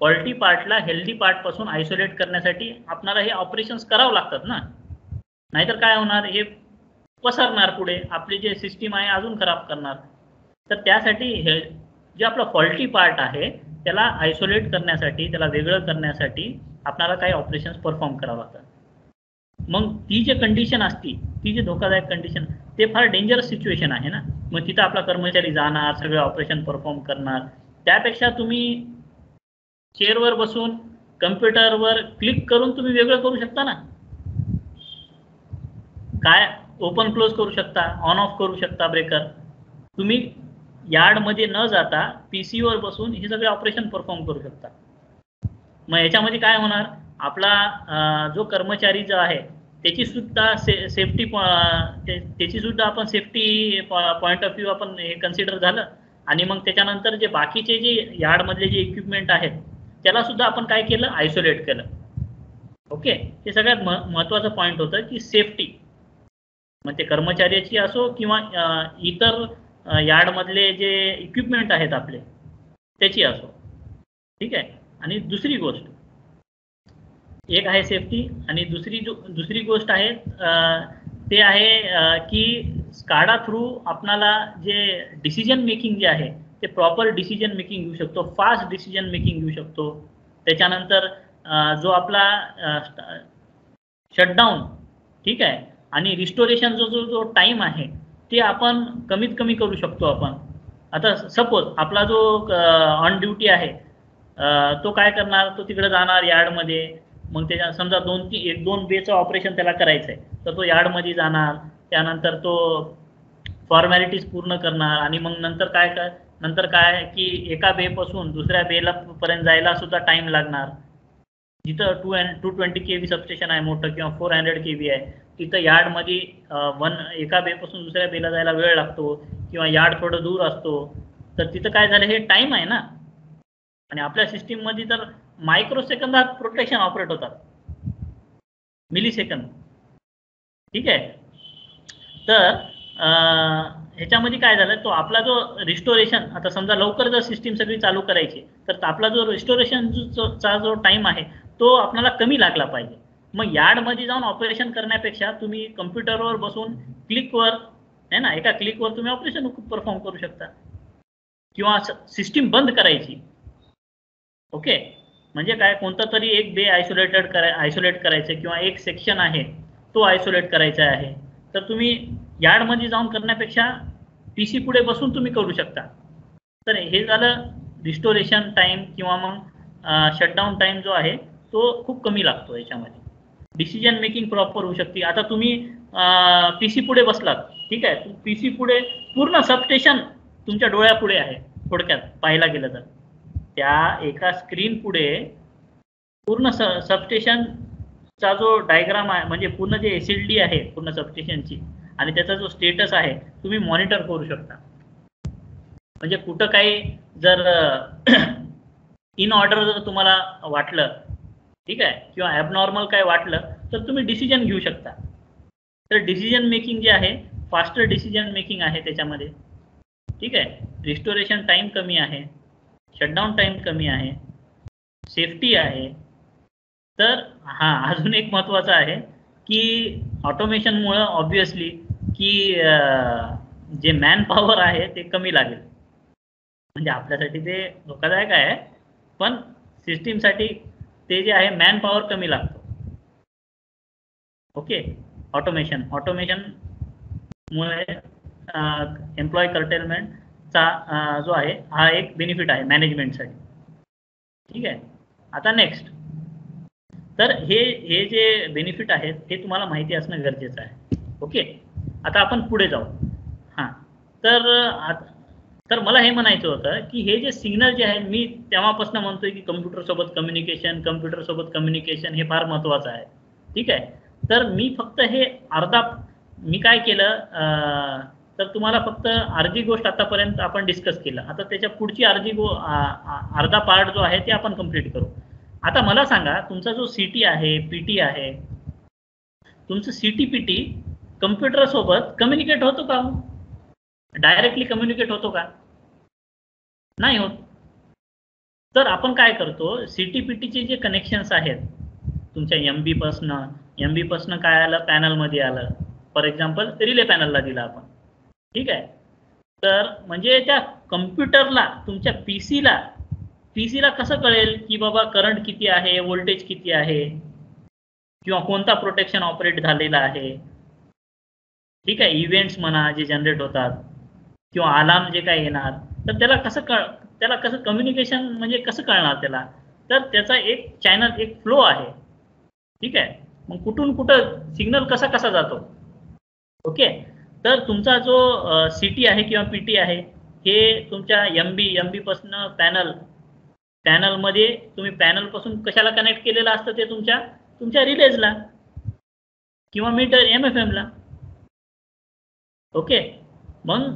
फॉल्टी पार्टला हेल्दी पार्ट पासून आयसोलेट करण्यासाठी आपल्याला हे ऑपरेशन्स करावं लागतात ना, नाहीतर काय होणार, हे पसरणार पुढे, आपली जे सिस्टीम आहे अजून खराब करणार. तर त्यासाठी हे जे आपला फॉल्टी पार्ट आहे त्याला आयसोलेट करण्यासाठी, त्याला वेगळं करण्यासाठी आपल्याला काही ऑपरेशन्स परफॉर्म करावं लागतात. मग ती जे कंडिशन असती, ती जे धोकादायक कंडिशन, ते फार डेंजरस सिच्युएशन आहे ना. मग तिथं आपला कर्मचारी जाणार, सगळे ऑपरेशन परफॉर्म करणार. त्यापेक्षा तुम्ही चेअरवर बसून कम्प्युटरवर क्लिक करून तुम्ही वेगळं करू शकता ना, काय ओपन क्लोज करू शकता, ऑन ऑफ करू शकता ब्रेकर. तुम्ही यार्डमध्ये न जाता PC वर बसून हे सगळे ऑपरेशन परफॉर्म करू शकता. मग याच्यामध्ये काय होणार, आपला जो कर्मचारी जो आहे त्याची सुद्धा सेफ्टी, त्याची सुद्धा आपण सेफ्टी पॉइंट ऑफ व्ह्यू आपण हे कन्सिडर झालं. आणि मग त्याच्यानंतर जे बाकीचे जे यार्डमधले जे इक्विपमेंट आहेत त्याला सुद्धा आपण काय केलं, आयसोलेट केलं. ओके, हे सगळ्यात महत्त्वाचं पॉईंट होतं की सेफ्टी, मग ते कर्मचाऱ्याची असो किंवा इतर यार्डमधले जे इक्विपमेंट आहेत आपले त्याची असो. ठीक आहे, आणि दुसरी गोष्ट, एक आहे सेफ्टी, आणि दुसरी गोष्ट आहे ते आहे की स्काडा थ्रू आपणाला जे डिसिजन मेकिंग जे आहे ते प्रॉपर डिसिजन मेकिंग घेऊ शकतो, फास्ट डिसिजन मेकिंग घेऊ शकतो. त्याच्यानंतर जो आपला शटडाऊन, ठीक आहे, आणि रिस्टोरेशन जो टाइम आहे ते आपण कमीत कमी करू शकतो आपण. आता सपोज आपला जो ऑन ड्युटी आहे तो काय करणार, तो तिकडे जाणार यार्डमध्ये, मग त्याच्या समजा 2 बेचं ऑपरेशन त्याला करायचं आहे, तर तो यार्डमध्ये जाणार, त्यानंतर तो फॉर्मॅलिटीज पूर्ण करणार, आणि मग नंतर काय की एका बेपासून दुसऱ्या बेला पर्यंत जायला सुद्धा टाइम लागणार. जिथं 220 kV सबस्टेशन आहे मोठं किंवा 400 kV आहे, तिथं यार्डमध्ये एका बेपासून दुसऱ्या बेला जायला वेळ लागतो, किंवा यार्ड थोडं दूर असतो. तर तिथं काय झालं, हे टाइम आहे ना. आणि आपल्या सिस्टीममध्ये तर मायक्रो सेकंदात प्रोटेक्शन ऑपरेट होतात, मिली सेकंद, ठीक आहे. तर ह्याच्यामध्ये काय झालं, तो आपला जो रिस्टोरेशन, आता समजा लवकर जर सिस्टीम सगळी चालू करायची, तर आपला जो रिस्टोरेशनचा जो टाइम आहे तो आपल्याला कमी लागला पाहिजे. मग यार्डमध्ये जाऊन ऑपरेशन करण्यापेक्षा तुम्ही कम्प्युटरवर बसून क्लिकवर आहे ना, एका क्लिकवर तुम्ही ऑपरेशन परफॉर्म करू शकता. किंवा सिस्टीम बंद करायची, ओके, म्हणजे काय, कोणता तरी एक बे आयसोलेट करायचं, किंवा एक सेक्शन आहे तो आयसोलेट करायचा आहे, तर तुम्ही यार्डमध्ये जाऊन करण्यापेक्षा PC पुढे बसून तुम्ही करू शकता. तर हे झालं रिस्टोरेशन टाइम, किंवा मग शटडाऊन टाइम जो आहे तो खूप कमी लागतो याच्यामध्ये. डिसिजन मेकिंग प्रॉपर होऊ शकते. आता तुम्ही PC पुढे बसलात, ठीक आहे, PC पुढे पूर्ण सबस्टेशन तुमच्या डोळ्यापुढे आहे, थोडक्यात पाहायला गेलं तर. त्या एका स्क्रीन पुढे पूर्ण सबस्टेशनचा जो डायग्राम आहे, म्हणजे पूर्ण जे SLD आहे पूर्ण सबस्टेशनची, आणि त्याचा जो स्टेटस आहे तुम्ही मॉनिटर करू शकता. म्हणजे कुठं काही जर इन ऑर्डर जर तुम्हाला वाटलं, ठीक आहे, किंवा ॲबनॉर्मल काय वाटलं, तर तुम्ही डिसिजन घेऊ शकता. तर डिसिजन मेकिंग जे आहे, फास्टर डिसिजन मेकिंग आहे त्याच्यामध्ये, ठीक आहे. रिस्टोरेशन टाइम कमी आहे, शटडाऊन टाइम कमी आहे, सेफ्टी आहे. तर अजून एक महत्त्वाचं आहे की ऑटोमेशनमुळं ऑब्विसली की जे मॅन पॉवर आहे ते कमी लागेल. म्हणजे आपल्यासाठी ते धोकादायक आहे, पण सिस्टीमसाठी ते जे आहे मॅन पॉवर कमी लागतो. ओके, ऑटोमेशनमुळे एम्प्लॉय कर्टेलमेंटचा जो आहे हा एक बेनिफिट आहे मॅनेजमेंटसाठी, ठीक आहे. आता नेक्स्ट, तर हे जे बेनिफिट आहेत हे तुम्हाला माहिती असणं गरजेचं आहे. ओके, आता आपण पुढे जाऊ. तर मला हे म्हणायचं होतं की हे जे सिग्नल जे आहे, मी तेव्हापासून म्हणतोय की कम्प्युटरसोबत कम्युनिकेशन हे फार महत्त्वाचं आहे, ठीक आहे. तर मी फक्त हे मी काय केलं, तर तुम्हाला फक्त अर्धी गोष्ट आतापर्यंत आपण डिस्कस केलं. आता त्याच्या पुढची अर्धा पार्ट जो आहे ते आपण कंप्लीट करू. आता मला सांगा, तुमचा जो CT आहे, PT आहे, तुमचं CT PT कम्प्युटरसोबत कम्युनिकेट होतो का? डायरेक्टली कम्युनिकेट होतो का? नाही होत. तर आपण काय करतो, CT PTचे जे कनेक्शन्स आहेत तुमच्या MB पासनं काय आलं, पॅनलमध्ये आलं. फॉर एक्झाम्पल रिले पॅनलला दिला आपण, ठीक आहे. तर म्हणजे त्या कम्प्युटरला, तुमच्या PCला कसं कळेल की बाबा करंट किती आहे, व्होल्टेज किती आहे, किंवा कोणता प्रोटेक्शन ऑपरेट झालेला आहे, ठीक आहे. इव्हेंट्स म्हणा जे जनरेट होतात, किंवा अलार्म जे काय येणार, तर त्याला कसं कम्युनिकेशन म्हणजे कसं कळणार त्याला? तर त्याचा एक चॅनल, एक फ्लो आहे, ठीक आहे. मग कुठून कुठं सिग्नल कसा जातो, ओके. तर तुमचा जो CT आहे किंवा PT आहे, हे तुमच्या MB पासून पॅनलमध्ये तुम्ही पॅनलपासून कशाला कनेक्ट केलेलं असतं, ते तुमच्या रिलेजला किंवा मीटर MFMला, ओके. मग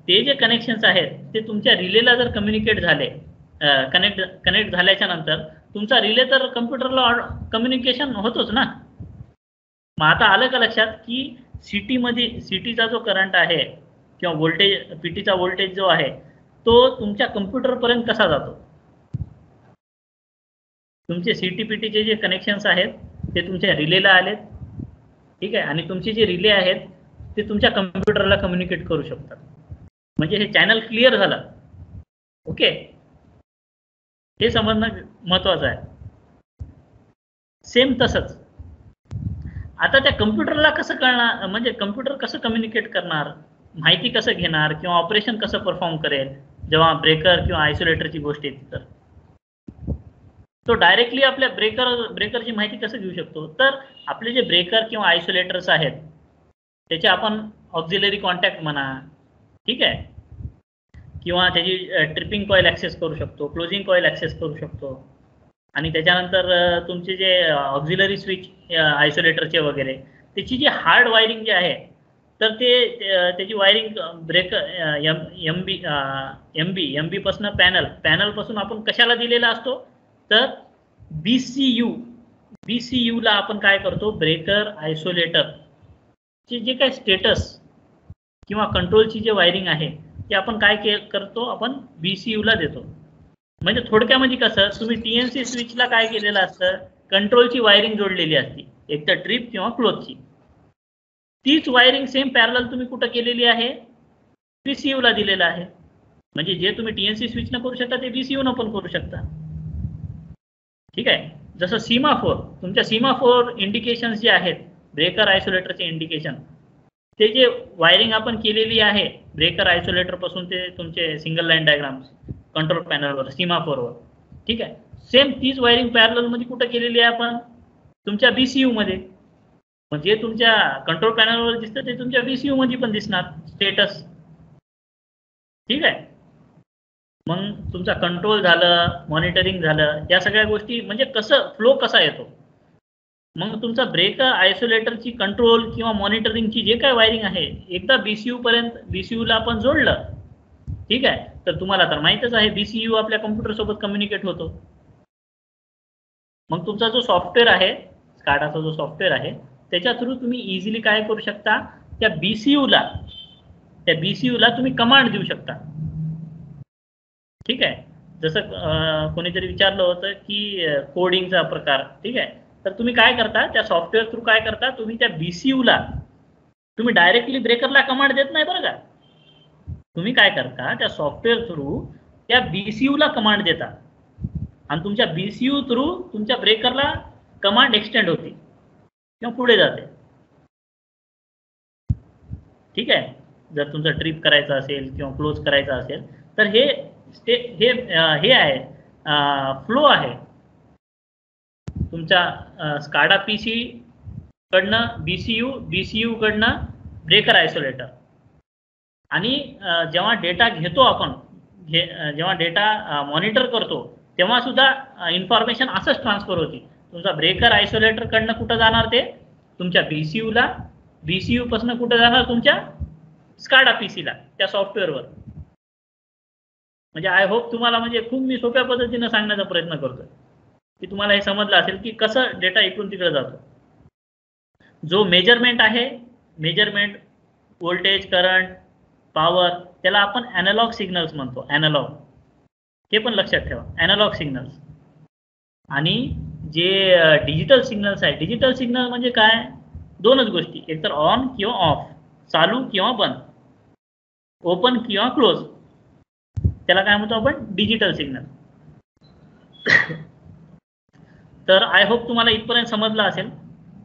ते जे कनेक्शन्स आहेत ते तुमच्या रिलेला जर कम्युनिकेट झाले, कनेक्ट झाल्याच्या नंतर तुमचा रिले तर कम्प्युटरला कम्युनिकेशन होतोच ना. मग आता आलं का लक्षात की CTचा जो करंट आहे किंवा व्होल्टेज, PTचा व्होल्टेज जो आहे तो तुमच्या कम्प्युटरपर्यंत कसा जातो? तुमचे CT PTचे जे कनेक्शन्स आहेत ते तुमच्या रिलेला आलेत, ठीक आहे. आणि तुमचे जे रिले आहेत ते तुमच्या कम्प्युटरला कम्युनिकेट करू शकतात. म्हणजे हे चॅनल क्लिअर झालं. ओके, हे समजणं महत्वाचं आहे. सेम तसंच आता त्या कम्प्युटरला कसं कळणार, म्हणजे कम्प्युटर कसं कम्युनिकेट करणार, माहिती कसं घेणार किंवा ऑपरेशन कसं परफॉर्म करेल जेव्हा ब्रेकर किंवा आयसोलेटरची गोष्ट येते, तर तो डायरेक्टली आपल्या ब्रेकरची माहिती कसं घेऊ शकतो. तर आपले जे ब्रेकर किंवा आयसोलेटर्स आहेत त्याचे आपण ऑक्झिलरी कॉन्टॅक्ट म्हणा, ठीक आहे, किंवा त्याची ट्रिपिंग कॉईल ॲक्सेस करू शकतो, क्लोजिंग कॉईल ॲक्सेस करू शकतो, आणि त्याच्यानंतर तुमचे जे ऑक्झिलरी स्विच आयसोलेटरचे वगैरे त्याची जी हार्ड वायरिंग जे आहे, तर त्याची वायरिंग ब्रेकर एम बी पासून पॅनलपासून आपण कशाला दिलेला असतो, तर बीसीयू ला आपण काय करतो, ब्रेकर आयसोलेटर चे जे काय स्टेटस किंवा कंट्रोलची जे वायरिंग आहे ते आपण काय करतो, आपण बीसीयू ला देतो. म्हणजे थोडक्यामध्ये कसं, तुम्ही टीएनसी स्विचला काय केलेलं असतं, कंट्रोलची वायरिंग जोडलेली असते, एक तर ट्रिप किंवा क्लोजची. तीच वायरिंग सेम पॅरलल तुम्ही कुठं केलेली आहे, बीसीयू ला दिलेलं आहे. म्हणजे जे तुम्ही टीएनसी स्विच न करू शकता ते बीसीयू न पण करू शकता. ठीक आहे, जसं सीमाफोर, तुमच्या सीमाफोर इंडिकेशन जे आहेत ब्रेकर आयसोलेटरचे इंडिकेशन, ते जे वायरिंग आपण केलेली आहे ब्रेकर आयसोलेटर पासून ते तुमचे सिंगल लाईन डायग्राम्स कंट्रोल पॅनलवर सीमाफोरवर, ठीक आहे, सेम तीच वायरिंग पॅरलल मध्ये कुठं केलेली आहे आपण, तुमच्या बीसीयू मध्ये. म्हणजे तुमच्या कंट्रोल पॅनलवर दिसतं ते तुमच्या बीसीयू मध्ये पण दिसणार स्टेटस. ठीक आहे, मग तुमचा कंट्रोल झालं, मॉनिटरिंग झालं, या सगळ्या गोष्टी म्हणजे कसं फ्लो कसा येतो. मग तुमचा ब्रेकर आयसोलेटरची कंट्रोल किंवा मॉनिटरिंगची जे काय वायरिंग आहे, एकदा बीसीयूला आपण जोडलं, ठीक आहे, तर तुम्हाला तर माहितच आहे बीसीयू आपल्या कम्प्युटर सोबत कम्युनिकेट होतो. मग तुमचा जो सॉफ्टवेअर आहे, स्काडाचा जो सॉफ्टवेअर आहे, त्याच्या थ्रू तुम्ही इझिली काय करू शकता, त्या बीसीयूला तुम्ही कमांड देऊ शकता. ठीक आहे, जसं कोणीतरी विचारलं होतं की कोडिंगचा प्रकार, ठीक आहे, तर तुम्ही काय करता, त्या सॉफ्टवेअर थ्रू काय करता, तुम्ही त्या बीसीयूला तुम्ही डायरेक्टली ब्रेकरला कमांड देत नाही बरं का. तुम्ही काय करता, त्या सॉफ्टवेअर थ्रू त्या बीसीयूला कमांड देता आणि तुमच्या बीसीयू थ्रू तुमच्या ब्रेकरला कमांड एक्सटेंड होते किंवा पुढे जाते. ठीक आहे, जर तुमचा ट्रिप करायचा असेल किंवा क्लोज करायचा असेल तर हे आहे फ्लो आहे तुमच्या स्काडा पीसी कडनं बीसीयू कडनं ब्रेकर आयसोलेटर. आणि जेव्हा डेटा घेतो आपण, जेव्हा डेटा मॉनिटर करतो तेव्हा सुद्धा इन्फॉर्मेशन असंच ट्रान्सफर होती. तुमचा ब्रेकर आयसोलेटर कडनं कुठं जाणार, ते तुमच्या बीसीयूला, बीसीयू पासून कुठं जाणार, तुमच्या स्काडा पीसीला, त्या सॉफ्टवेअरवर. म्हणजे आय होप तुम्हाला, म्हणजे खूप मी सोप्या पद्धतीने सांगण्याचा प्रयत्न करतोय की तुम्हाला हे समजलं असेल की कसं डेटा इकडून तिकडे जातो. जो मेजरमेंट आहे, मेजरमेंट व्होल्टेज, करंट, पॉवर, त्याला आपण ॲनालॉग सिग्नल्स म्हणतो. ॲनालॉग, हे पण लक्षात ठेवा, ॲनालॉग सिग्नल्स. आणि जे डिजिटल सिग्नल्स आहे, डिजिटल सिग्नल म्हणजे काय, दोनच गोष्टी, एक तर ऑन किंवा ऑफ, चालू किंवा बंद, ओपन किंवा क्लोज, त्याला काय म्हणतो आपण, डिजिटल सिग्नल. तर आय होप तुम्हाला इथपर्यंत समजलं असेल.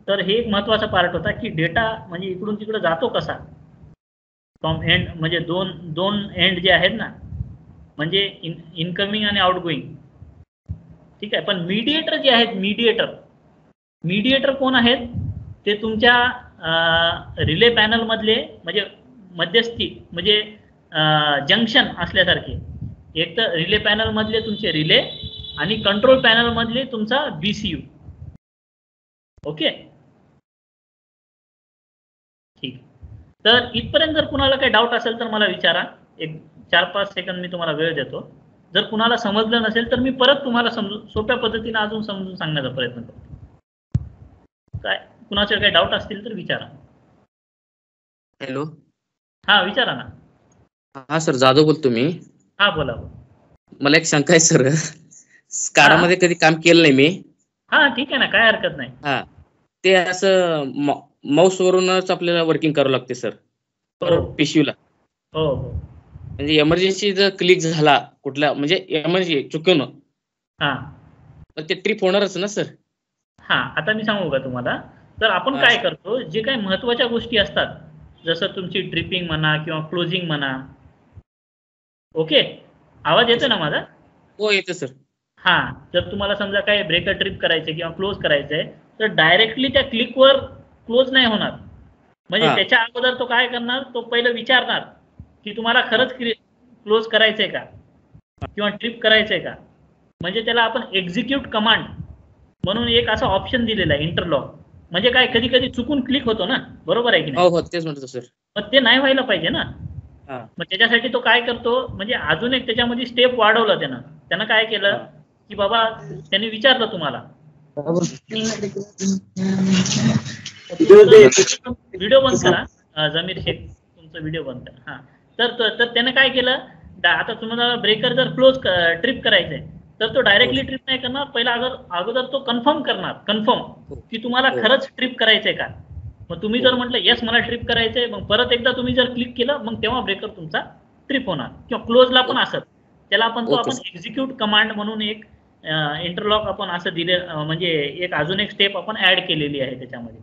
तर हे एक महत्त्वाचा पार्ट होता की डेटा म्हणजे इकडून तिकडे जातो कसा, फ्रॉम एंड, म्हणजे दोन एंड जे आहेत ना, म्हणजे इनकमिंग आणि आउटगोईंग. ठीक आहे, पण मीडिएटर जे आहेत, मीडिएटर कोण आहेत, ते तुमच्या रिले पॅनल मधले, म्हणजे मध्यस्थी, म्हणजे जंक्शन असल्यासारखे. एक तर रिले पॅनल मधले तुमचे रिले आणि कंट्रोल पॅनल मधले तुमचा बीसीयू. ओके, ठीक. तर इथपर्यंत जर कुणाला काही डाऊट असेल तर मला विचारा, एक 4-5 सेकंद मी तुम्हाला वेळ देतो. जर कुणाला समजलं नसेल तर मी परत तुम्हाला सोप्या पद्धतीने अजून समजून सांगण्याचा प्रयत्न करतो. काय कुणाचे काही डाऊट असतील तर विचारा. हॅलो, हा विचारा ना. हा सर, जाधव बोलतो मी. हा बोला. मला एक शंका आहे सर, स्काडा मध्ये कधी काम केलं नाही मी. हा ठीक आहे ना, काय हरकत नाही. हा, ते असं माऊस वरूनच आपल्याला वर्किंग करावं लागते सर, हो. पिशवीला. हो हो. म्हणजे इमर्जन्सी जर क्लिक झाला कुठला म्हणजे इमर्जन्सी चुकून हा तर ते ट्रिप होणारच ना सर. हा आता मी सांगू का तुम्हाला. तर आपण हा काय सर. करतो, जे काही महत्वाच्या गोष्टी असतात, जसं तुमची ट्रिपिंग म्हणा किंवा क्लोजिंग म्हणा. ओके, आवाज ओके येतोय सर. ना माझा? हो येते सर. हा, जर तुम्हाला समजा काय ब्रेकर ट्रिप करायचे किंवा क्लोज करायचंय, तर डायरेक्टली त्या क्लिकवर क्लोज नाही होणार. म्हणजे हा त्याच्या अगोदर तो काय करणार, तो पहिलं विचारणार की तुम्हाला हा खरंच क्लोज करायचंय का किंवा ट्रिप करायचंय का. म्हणजे त्याला आपण एक्झिक्यूट कमांड म्हणून एक असा ऑप्शन दिलेला आहे, इंटरलॉक. म्हणजे काय, कधी कधी चुकून क्लिक होतो ना, बरोबर आहे की नाही? हो हो तेच म्हणतो सर. मग ते नाही व्हायला पाहिजे ना. हा मग त्याच्यासाठी तो काय करतो, म्हणजे अजून एक त्याच्यामध्ये स्टेप वाढवला त्यानं काय केलं हा की बाबा त्यांनी विचारलं तुम्हाला व्हिडिओ बंद करा, जमीर शेख तुमचा व्हिडिओ बंद करा. हा, तर त्याने काय केलं, आता तुम्हाला ब्रेकर जर क्लोज ट्रिप करायचंय, तर तो डायरेक्टली ट्रिप नाही करणार, पहिला अगोदर तो कन्फर्म करणार, कन्फर्म की तुम्हाला खरंच ट्रिप करायचंय का. मग तुम्ही जर म्हटलं येस मला ट्रिप करायचंय, मग परत एकदा तुम्ही जर क्लिक केलं, मग तेव्हा ब्रेकर तुमचा ट्रिप होणार. किंवा क्लोजला पण असत, त्याला आपण एक्झिक्यूट कमांड म्हणून एक इंटरलॉक आपण असं दिले, म्हणजे एक अजून एक स्टेप आपण ऍड केलेली आहे त्याच्यामध्ये.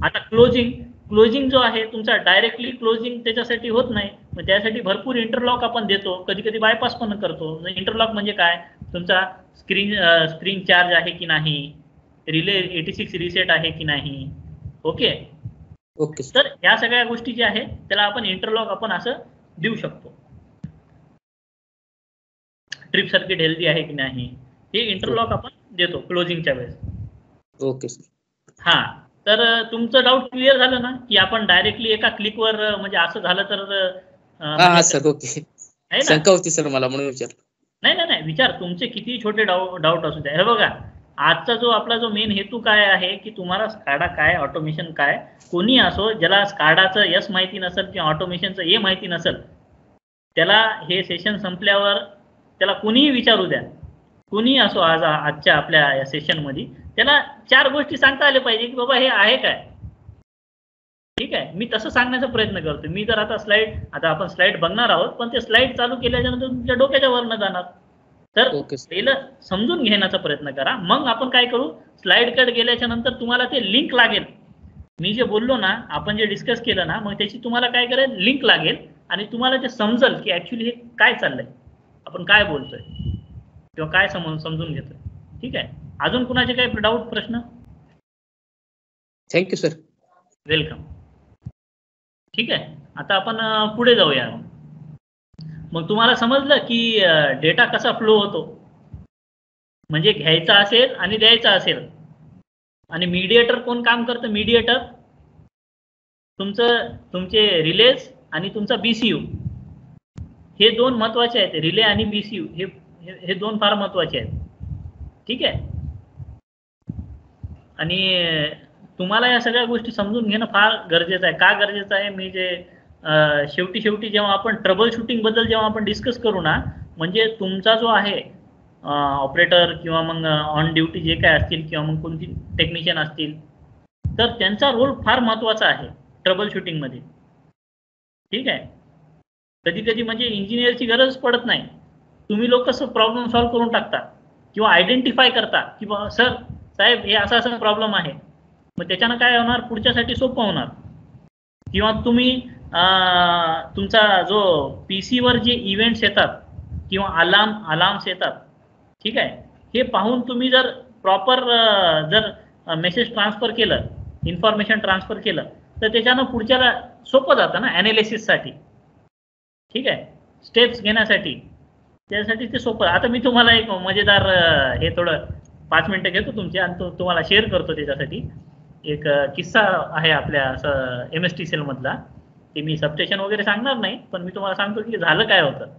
आता क्लोजिंग जो आहे तुमचा, डायरेक्टली क्लोजिंग त्याच्यासाठी होत नाही. मग त्यासाठी भरपूर इंटरलॉक आपण देतो, कधी कधी बायपास पण करतो. इंटरलॉक म्हणजे काय, तुमचा स्क्रीन चार्ज आहे की नाही, रिले 86 रिसेट आहे की नाही. Okay okay. तर ह्या सगळ्या गोष्टी ज्या आहेत त्याला आपण इंटरलॉक आपण असं देऊ शकतो. ट्रिप सर्किट हेल्दी आहे की नाही, हे इंटरलॉक आपण देतो क्लोजिंगच्या वेळेस. Okay sir. हा, तर तुमचं डाऊट क्लिअर झालं ना, की आपण डायरेक्टली एका क्लिकवर, म्हणजे असं झालं तर हा सर ओके. आहे ना. शंका होती सर मला म्हणून विचारलं. नाही विचार, तुमचे किती छोटे डाऊट असू द्या. हे बघा, आजचा जो आपला जो मेन हेतू काय आहे, की तुम्हाला स्काडा काय, ऑटोमेशन काय, कोणी असो ज्याला स्काडाचं यस माहिती नसेल किंवा ऑटोमेशनचं ए माहिती नसेल, त्याला हे सेशन संपल्यावर त्याला कुणीही विचारू द्या, कुणीही असो आजच्या आपल्या या सेशनमध्ये, त्याला 4 गोष्टी सांगता आल्या पाहिजे की बाबा हे आहे काय. ठीक आहे, मी तसं सांगण्याचा प्रयत्न करतो. मी जर आता आपण स्लाइड बघणार आहोत, पण ते स्लाइड चालू केल्याच्या नंतर तुमच्या डोक्याच्या वरनं जाणार. तर पहिलं समजून घेण्याचा प्रयत्न करा, मग आपण काय करू, स्लाइड कट गेल्याच्या नंतर तुम्हाला ते लिंक लागेल. मी जे बोललो ना, आपण जे डिस्कस केलं ना, मग त्याची तुम्हाला काय करेल, लिंक लागेल आणि तुम्हाला ते समजेल की ऍक्च्युली हे काय चाललंय, आपण काय बोलतोय किंवा काय समजून घेतोय. ठीक आहे, अजून कुणाचे काही डाऊट, प्रश्न? Thank you sir. वेलकम. ठीक आहे, आता आपण पुढे जाऊया. मग तुम्हाला समजलं की डेटा कसा फ्लो होतो, म्हणजे घ्यायचा असेल आणि द्यायचा असेल. आणि मीडिएटर कोण काम करतं, मीडिएटर तुमचे रिलेज आणि तुमचा बीसीयू, हे 2 महत्वाचे आहेत. रिले आणि बीसीयू हे 2 फार महत्वाचे आहेत. ठीक आहे, आणि तुम्हाला या सगळ्या गोष्टी समजून घेणं फार गरजेचं आहे. का गरजेचं आहे, मी जे शेवटी जेव्हा आपण ट्रबल शूटिंग बद्दल जेव्हा आपण डिस्कस करू ना, म्हणजे तुमचा जो आहे ऑपरेटर किंवा मग ऑन ड्युटी जे काय असतील किंवा मग कोणती टेक्निशियन असतील, तर त्यांचा रोल फार महत्वाचा आहे ट्रबल शूटिंग मध्ये. ठीक आहे, कधी कधी म्हणजे इंजिनियरची गरज पडत नाही, तुम्ही लोक कसं प्रॉब्लेम सॉल्व्ह करून टाकता किंवा आयडेंटिफाय करता की बाबा सर साहेब हे असा प्रॉब्लेम आहे. मग त्याच्यानं काय होणार, पुढच्यासाठी सोपं होणार. किंवा तुम्ही तुमचा जो PC वर जे इव्हेंट्स येतात किंवा अलार्म्स येतात, ठीक आहे, हे पाहून तुम्ही जर प्रॉपर जर मेसेज ट्रान्सफर केलं, इन्फॉर्मेशन ट्रान्सफर केलं, तर त्याच्यानं पुढच्याला सोपं जातं ना ॲनालिसिससाठी. ठीक आहे, स्टेप्स घेण्यासाठी, त्यासाठी ते सोपं. आता मी तुम्हाला एक मजेदार हे थोडं 5 मिनिटं घेतो तुमचे आणि तुम्हाला शेअर करतो. त्याच्यासाठी एक किस्सा आहे आपल्या असं MSTCL मधला. ते मी सबस्टेशन वगैरे सांगणार नाही, पण मी तुम्हाला सांगतो की झालं काय होतं,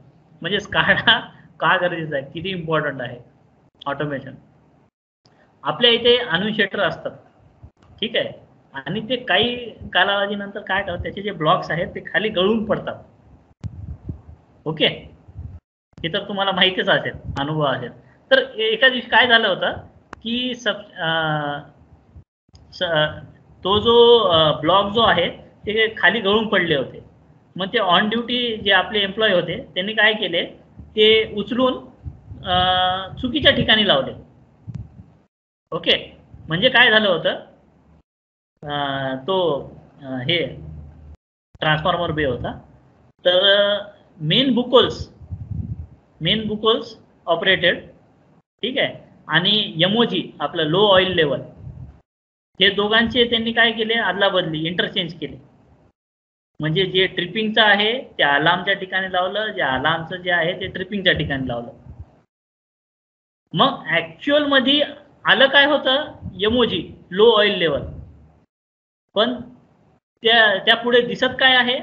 म्हणजे स्काडा का गरजेचं आहे, किती इम्पॉर्टंट आहे ऑटोमेशन. आपल्या इथे अनुशेटर असतात, ठीक आहे, आणि ते काही कालावधीनंतर काय करतात, त्याचे जे ब्लॉक्स आहेत ते खाली गळून पडतात. ओके, हे तर तुम्हाला माहितीच असेल, अनुभव असेल. तर एका दिवशी काय झालं होतं की तो जो ब्लॉक जो आहे ते खाली गळून पडले होते मग ते ऑन ड्युटी जे आपले एम्प्लॉय होते त्यांनी काय केले, ते उचलून चुकीच्या ठिकाणी लावले. ओके, म्हणजे काय झालं होतं, तो हे ट्रान्सफॉर्मर बे होता, तर मेन बुकोल्स ऑपरेटेड, ठीक आहे, आणि एमओजी आपलं लो ऑइल लेवल, हे दोघांचे त्यांनी काय केले, आदला बदली इंटरचेंज केले. म्हणजे जे ट्रिपिंगचं आहे ते अलार्मच्या ठिकाणी लावलं, जे अलार्मचं जे आहे ते ट्रिपिंगच्या ठिकाणी लावलं. मग ऍक्च्युअल मध्ये आलं काय होतं, एमओजी लो ऑइल लेवल, पण त्या पुढे दिसत काय आहे,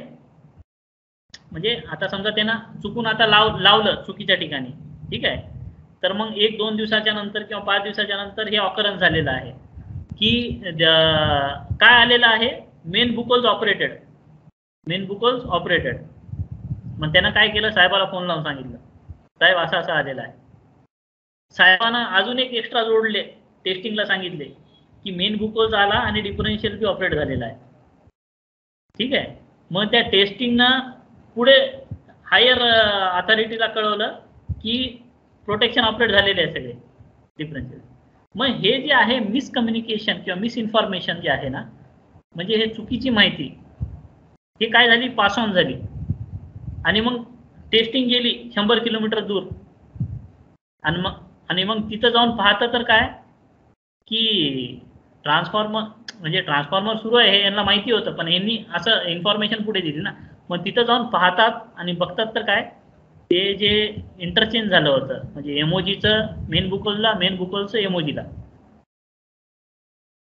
म्हणजे आता समजा त्यांना चुकून आता लावलं चुकीच्या ठिकाणी, ठीक आहे, तर मग 1-2 दिवसाच्या नंतर किंवा 5 दिवसाच्या नंतर हे ऑकरन्स झालेलं आहे की काय आलेलं आहे, मेन बुकोल्स ऑपरेटेड. मग त्यानं काय केलं, साहेबाला फोन लावून सांगितलं, साहेब असं असं आलेलं आहे. साहेबांना अजून एक एक्स्ट्रा जोडले, टेस्टिंगला सांगितले की मेन बुकोल्स आला आणि डिफरन्शियल बी ऑपरेट झालेला आहे, ठीक आहे. मग त्या टेस्टिंगनं पुढे हायर अथॉरिटीला कळवलं की प्रोटेक्शन ऑपरेट झालेले आहे सगळे डिफरन्शियल. मग हे जे आहे मिसकम्युनिकेशन किंवा मिसइन्फॉर्मेशन जे आहे ना, म्हणजे हे चुकीची माहिती, हे काय झाली, पास ऑन झाली, आणि मग टेस्टिंग गेली 100 किलोमीटर दूर, आणि मग तिथं जाऊन पाहतं तर काय की ट्रान्सफॉर्मर सुरू आहे हे यांना माहिती होतं, पण यांनी असं इन्फॉर्मेशन पुढे दिली ना. मग तिथं जाऊन पाहतात आणि बघतात तर काय, ते जे इंटरचेंज झालं होतं, म्हणजे एमओजीचं मेन बुकोलचं एमओजीला.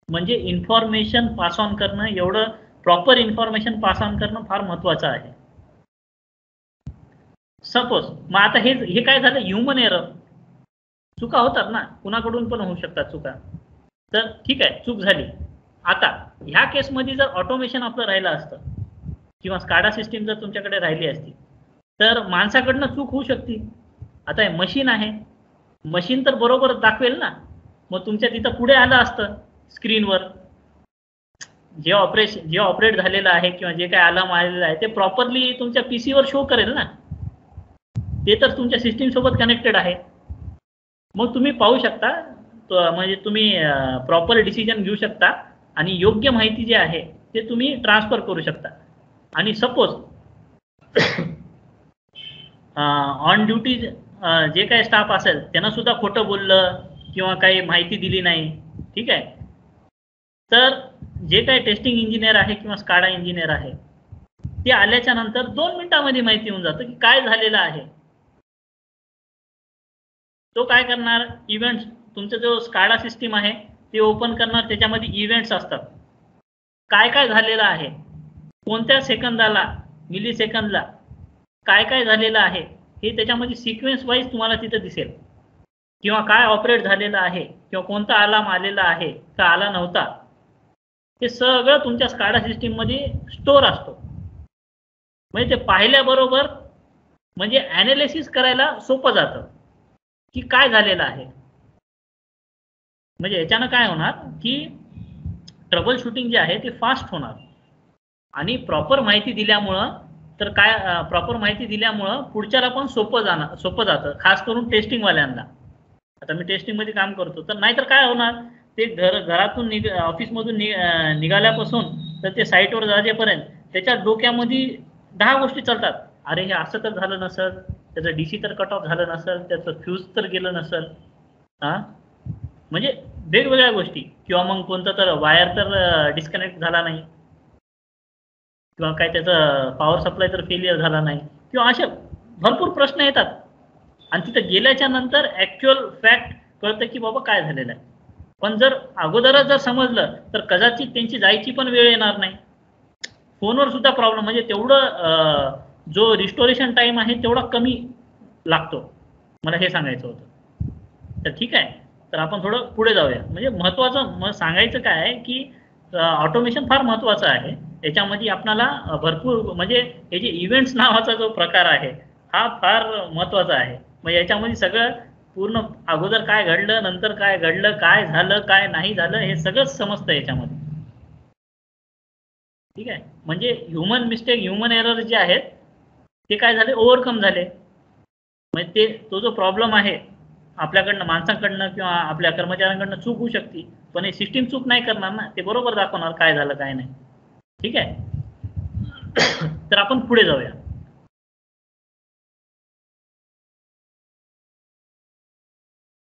म्हणजे इन्फॉर्मेशन पास ऑन करणं, एवढं प्रॉपर इन्फॉर्मेशन पास ऑन करणं फार महत्वाचं आहे. सपोज मग आता हे काय झालं, ह्युमन एरर, चुका होतात ना, कुणाकडून पण होऊ शकतात चुका. तर ठीक आहे, चूक झाली. आता ह्या केसमध्ये जर ऑटोमेशन आपलं राहिलं असतं किंवा स्काडा सिस्टीम जर तुमच्याकडे राहिली असती, तर माणसाकडनं चूक होऊ शकते. आता हे मशीन आहे, मशीन तर बरोबर दाखवेल ना, मग तुमच्या तिथं पुढे आलं असतं स्क्रीनवर जे ऑपरेट झालेलं आहे किंवा जे काय अलार्म आलेलं आहे ते प्रॉपरली तुमच्या पीसीवर शो करेल ना, ते तर तुमच्या सिस्टीम सोबत कनेक्टेड आहे. मग तुम्ही पाहू शकता, म्हणजे तुम्ही प्रॉपर डिसिजन घेऊ शकता आणि योग्य माहिती जी आहे ते तुम्ही ट्रान्सफर करू शकता. आणि सपोज ऑन ड्युटी जे काही स्टाफ असेल त्यांना सुद्धा खोटं बोललं किंवा काही माहिती दिली नाही, ठीक आहे, तर जे काही टेस्टिंग इंजिनियर आहे किंवा स्काडा इंजिनियर आहे ते आल्याच्या नंतर 2 मिनिटांमध्ये माहिती होऊन जातं की काय झालेलं आहे. तो काय करणार, इव्हेंट्स, तुमचं जो स्काडा सिस्टीम आहे ते ओपन करणार, त्याच्यामध्ये इव्हेंट्स असतात, काय काय झालेलं आहे, कोणत्या सेकंदाला, मिली सेकंदला काय काय झालेलं आहे हे त्याच्यामध्ये सिक्वेन्स वाईज तुम्हाला तिथं दिसेल, किंवा काय ऑपरेट झालेलं आहे किंवा कोणता अलार्म आलेला आहे का आला नव्हता, हे सगळं तुमच्या स्काडा सिस्टीम मध्ये स्टोर असतो. म्हणजे ते पाहिल्याबरोबर म्हणजे ॲनालिसिस करायला सोपं जातं की काय झालेलं आहे. म्हणजे याच्यानं काय होणार की ट्रबल शूटिंग जे आहे ते फास्ट होणार, आणि प्रॉपर माहिती दिल्यामुळं पुढच्याला पण सोपं जातं, खास करून टेस्टिंगवाल्यांना. आता मी टेस्टिंगमध्ये काम करतो, तर नाहीतर काय होणार, ते घरातून ऑफिसमधून निघाल्यापासून तर ते साईटवर जाजेपर्यंत त्याच्या डोक्यामध्ये 10 गोष्टी चालतात. अरे हे असं तर झालं नसेल, त्याचं डीसी तर कट ऑफ झालं नसेल, त्याचं फ्यूज तर गेलं नसेल, म्हणजे वेगवेगळ्या गोष्टी, किंवा मग कोणतं तर वायर तर डिस्कनेक्ट झाला नाही, किंवा काय त्याचं पॉवर सप्लाय तर फेलियर झाला नाही, किंवा असे भरपूर प्रश्न येतात. आणि तिथं गेल्याच्या नंतर ऍक्च्युअल फॅक्ट कळतं की बाबा काय झालेलं आहे. पण जर अगोदरच जर समजलं तर कदाचित त्यांची जायची पण वेळ येणार नाही. फोनवर सुद्धा प्रॉब्लेम, म्हणजे तेवढं जो रिस्टोरेशन टाइम आहे तेवढा कमी लागतो, मला हे सांगायचं होतं. तर ठीक आहे, तर आपण थोडं पुढे जाऊया. म्हणजे महत्त्वाचं सांगायचं काय आहे की ऑटोमेशन फार महत्त्वाचं आहे. याच्यामध्ये आपल्याला भरपूर, म्हणजे हे जे इव्हेंट्स नावाचा जो प्रकार आहे हा फार महत्त्वाचा आहे. मग याच्यामध्ये सगळं पूर्ण अगोदर काय घडलं, नंतर काय घडलं, काय झालं, काय नाही झालं, हे सगळंच समजतं याच्यामध्ये. ठीक आहे. म्हणजे ह्युमन मिस्टेक, ह्युमन एरर जे आहेत ते काय झाले, ओव्हरकम झाले. म्हणजे ते तो जो प्रॉब्लेम आहे आपल्याकडनं, माणसांकडनं किंवा आपल्या कर्मचाऱ्यांकडनं चूक होऊ शकते, पण हे सिस्टीम चूक नाही करणार ना, ते बरोबर दाखवणार काय झालं काय नाही. ठीक आहे. तर आपण पुढे जाऊया.